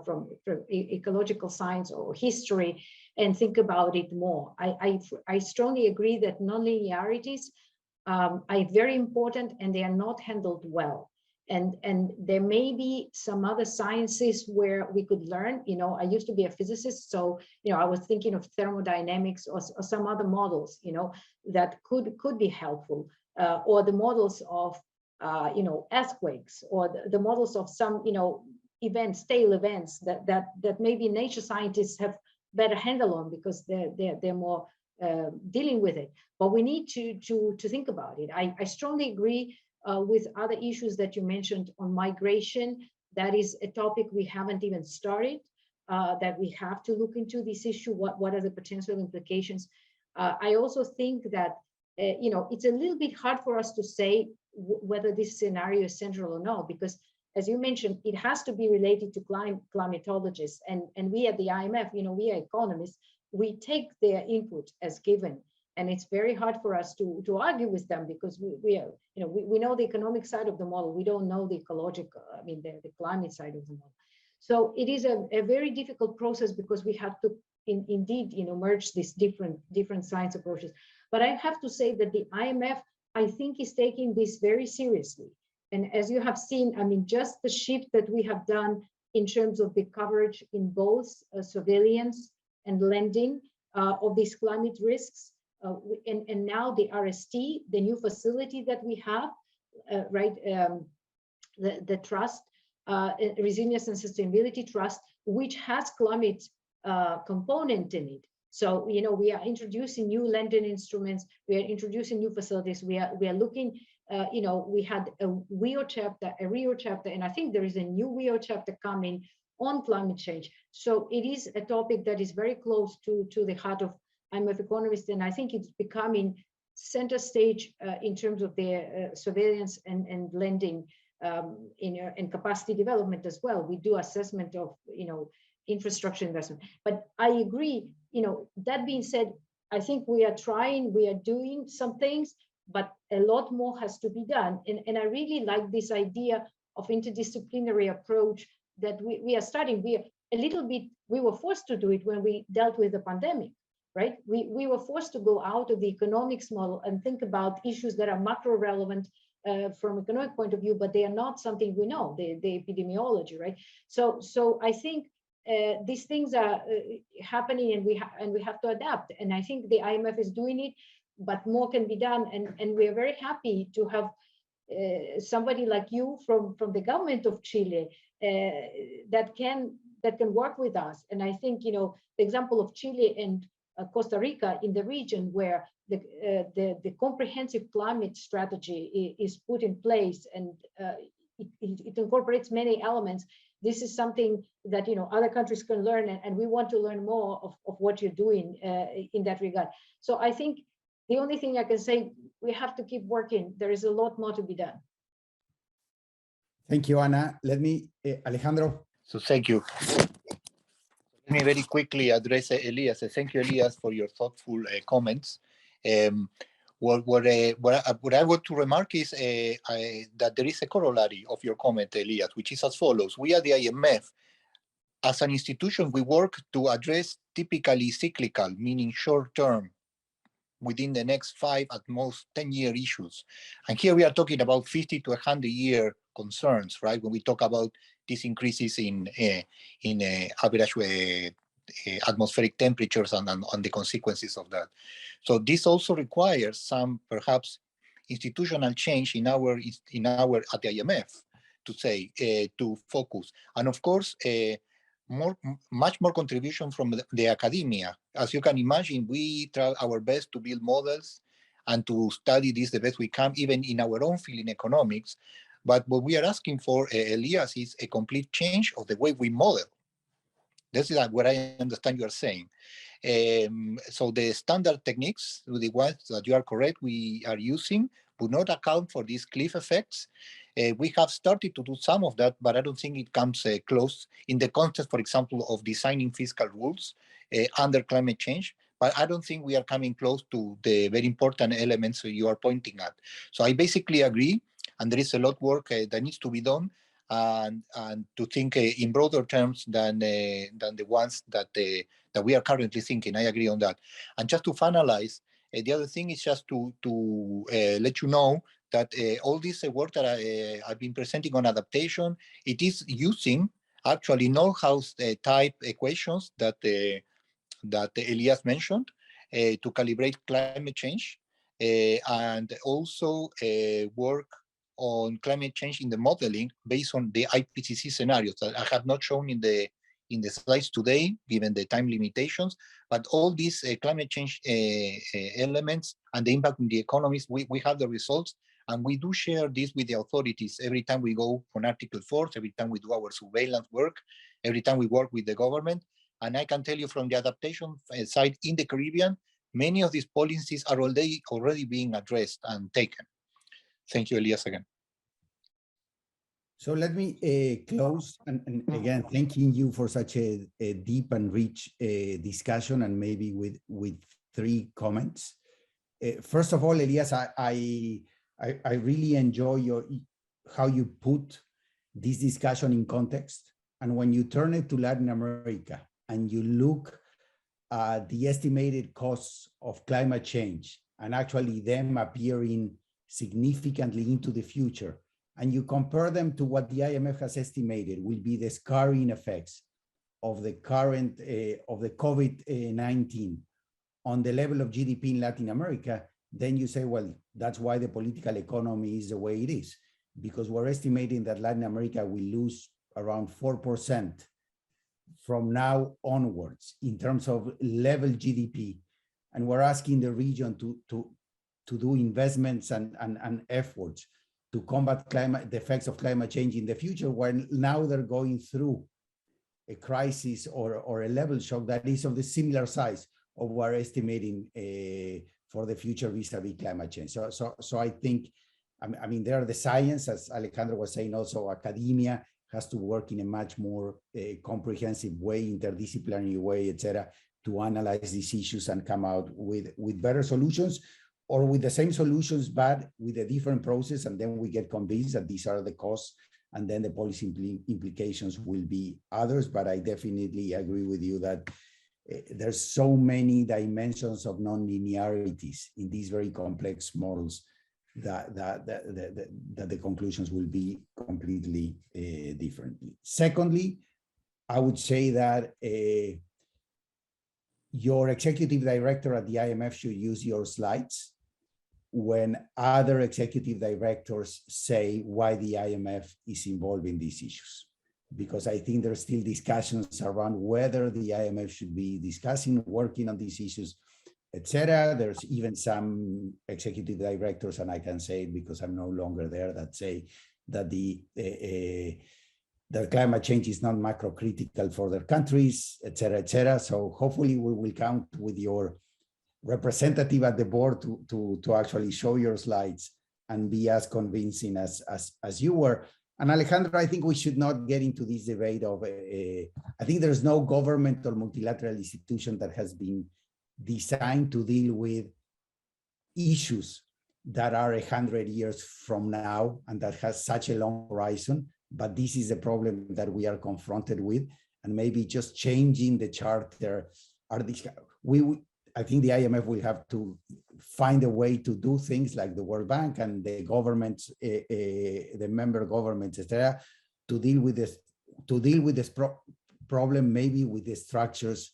from ecological science or history, and think about it more. I strongly agree that nonlinearities are very important and they are not handled well. And there may be some other sciences where we could learn. I used to be a physicist, so I was thinking of thermodynamics or some other models, that could be helpful, or the models of earthquakes, or the models of some events, tail events that maybe nature scientists have better handle on because they're more dealing with it. But we need to think about it. I strongly agree with other issues that you mentioned on migration. That is a topic we haven't even started, that we have to look into this issue. What are the potential implications? I also think that, it's a little bit hard for us to say whether this scenario is central or not, because as you mentioned, it has to be related to climatologists. And we at the IMF, we are economists, we take their input as given. And it's very hard for us to argue with them because we know the economic side of the model. We don't know the ecological, the climate side of the model. So it is a very difficult process because we have to indeed, merge these different science approaches. But I have to say that the IMF, I think, is taking this very seriously. And as you have seen, just the shift that we have done in terms of the coverage in both surveillance and lending of these climate risks. And now the RST, the new facility that we have, the trust, resilience and sustainability trust, which has climate component in it. So, we are introducing new lending instruments, we are introducing new facilities, we are looking, we had a WIO chapter, and I think there is a new WIO chapter coming on climate change. So it is a topic that is very close to the heart of IMF economists, and I think it's becoming center stage in terms of their surveillance and lending in capacity development as well. We do assessment of infrastructure investment. But I agree, that being said, I think we are doing some things, but a lot more has to be done. And I really like this idea of interdisciplinary approach that we are starting. We were forced to do it when we dealt with the pandemic, right? We were forced to go out of the economics model and think about issues that are macro relevant from economic point of view, but they are not something we know, the epidemiology, right? So I think these things are happening, and we have to adapt. And I think the IMF is doing it, but more can be done. And we are very happy to have somebody like you from the government of Chile that can work with us. And I think the example of Chile and Costa Rica in the region, where the comprehensive climate strategy is put in place, and it incorporates many elements. This is something that other countries can learn, and we want to learn more of what you're doing in that regard. So I think the only thing I can say, we have to keep working. There is a lot more to be done. Thank you, Ana. Let me, Alejandro. So thank you. Let me very quickly address Elías. Thank you, Elías, for your thoughtful comments. What I want to remark is that there is a corollary of your comment, Elías, which is as follows. We at the IMF, as an institution, we work to address typically cyclical, meaning short-term, within the next 5, at most 10-year issues. And here we are talking about 50 to 100-year concerns, right? When we talk about these increases in average atmospheric temperatures and the consequences of that. So this also requires some perhaps institutional change in our at the IMF to focus, and of course much more contribution from the academia. As you can imagine, we try our best to build models and to study this the best we can, even in our own field in economics. But what we are asking for, Elías, is a complete change of the way we model. This is what I understand you are saying. So the standard techniques, the ones that you are correct, we are using, would not account for these cliff effects. We have started to do some of that, but I don't think it comes close in the context, for example, of designing fiscal rules under climate change. But I don't think we are coming close to the very important elements you are pointing at. So I basically agree, and there is a lot of work that needs to be done. and to think in broader terms than the ones that we are currently thinking. I agree on that. And just to finalize, the other thing is just to let you know that all this work that I've been presenting on adaptation, it is using actually Nordhaus type equations that Elías mentioned to calibrate climate change, and also work on climate change in the modeling based on the IPCC scenarios that I have not shown in the slides today, given the time limitations. But all these climate change elements and the impact on the economies, we have the results, and we do share this with the authorities every time we go on Article 4, every time we do our surveillance work, every time we work with the government. And I can tell you from the adaptation side in the Caribbean, many of these policies are already being addressed and taken. Thank you, Elías, again. So let me close, and again, thanking you for such a deep and rich discussion, and maybe with 3 comments. First of all, Elías, I really enjoy how you put this discussion in context. And when you turn it to Latin America and you look at the estimated costs of climate change and actually them appearing significantly into the future, and you compare them to what the IMF has estimated will be the scarring effects of the current, of the COVID-19 on the level of GDP in Latin America, then you say, well, that's why the political economy is the way it is, because we're estimating that Latin America will lose around 4% from now onwards in terms of level GDP. And we're asking the region to do investments and efforts to combat the effects of climate change in the future, when now they're going through a crisis or a level shock that is of the similar size of what we're estimating for the future vis-a-vis climate change. So I think, I mean, there are the science, as Alejandro was saying, also academia has to work in a much more comprehensive way, interdisciplinary way, etc., to analyze these issues and come out with better solutions, or with the same solutions, but with a different process. And then we get convinced that these are the costs, and then the policy implications will be others. But I definitely agree with you that there's so many dimensions of non-linearities in these very complex models that the conclusions will be completely different. Secondly, I would say that your executive director at the IMF should use your slides when other executive directors say why the IMF is involved in these issues. Because I think there's still discussions around whether the IMF should be discussing, working on these issues, etc. There's even some executive directors, and I can say it because I'm no longer there, that say that that climate change is not macro critical for their countries, etc., etc. So hopefully we will count with your representative at the board to actually show your slides and be as convincing as you were. And Alejandro, I think we should not get into this debate of, I think there's no government or multilateral institution that has been designed to deal with issues that are 100 years from now and that has such a long horizon. But this is a problem that we are confronted with, and maybe just changing the charter. I think the IMF will have to find a way to do things like the World Bank and the governments, the member governments, etc., to deal with this problem, maybe with the structures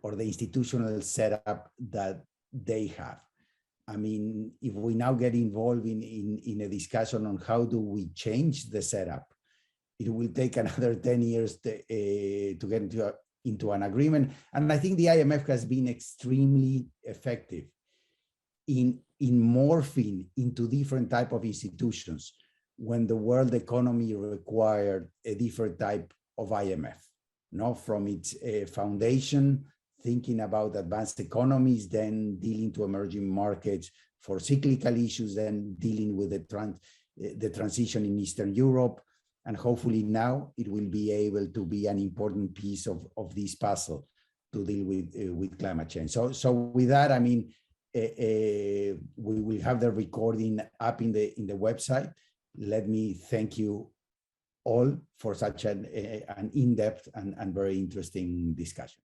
or the institutional setup that they have. I mean, if we now get involved in a discussion on how do we change the setup, it will take another 10 years to get into an agreement. And I think the IMF has been extremely effective in morphing into different type of institutions when the world economy required a different type of IMF, from its foundation, thinking about advanced economies, then dealing to emerging markets for cyclical issues, then dealing with the transition in Eastern Europe. And hopefully now it will be able to be an important piece of this puzzle to deal with climate change. So with that, I mean, we will have the recording up in the website. Let me thank you all for such an in-depth and very interesting discussion.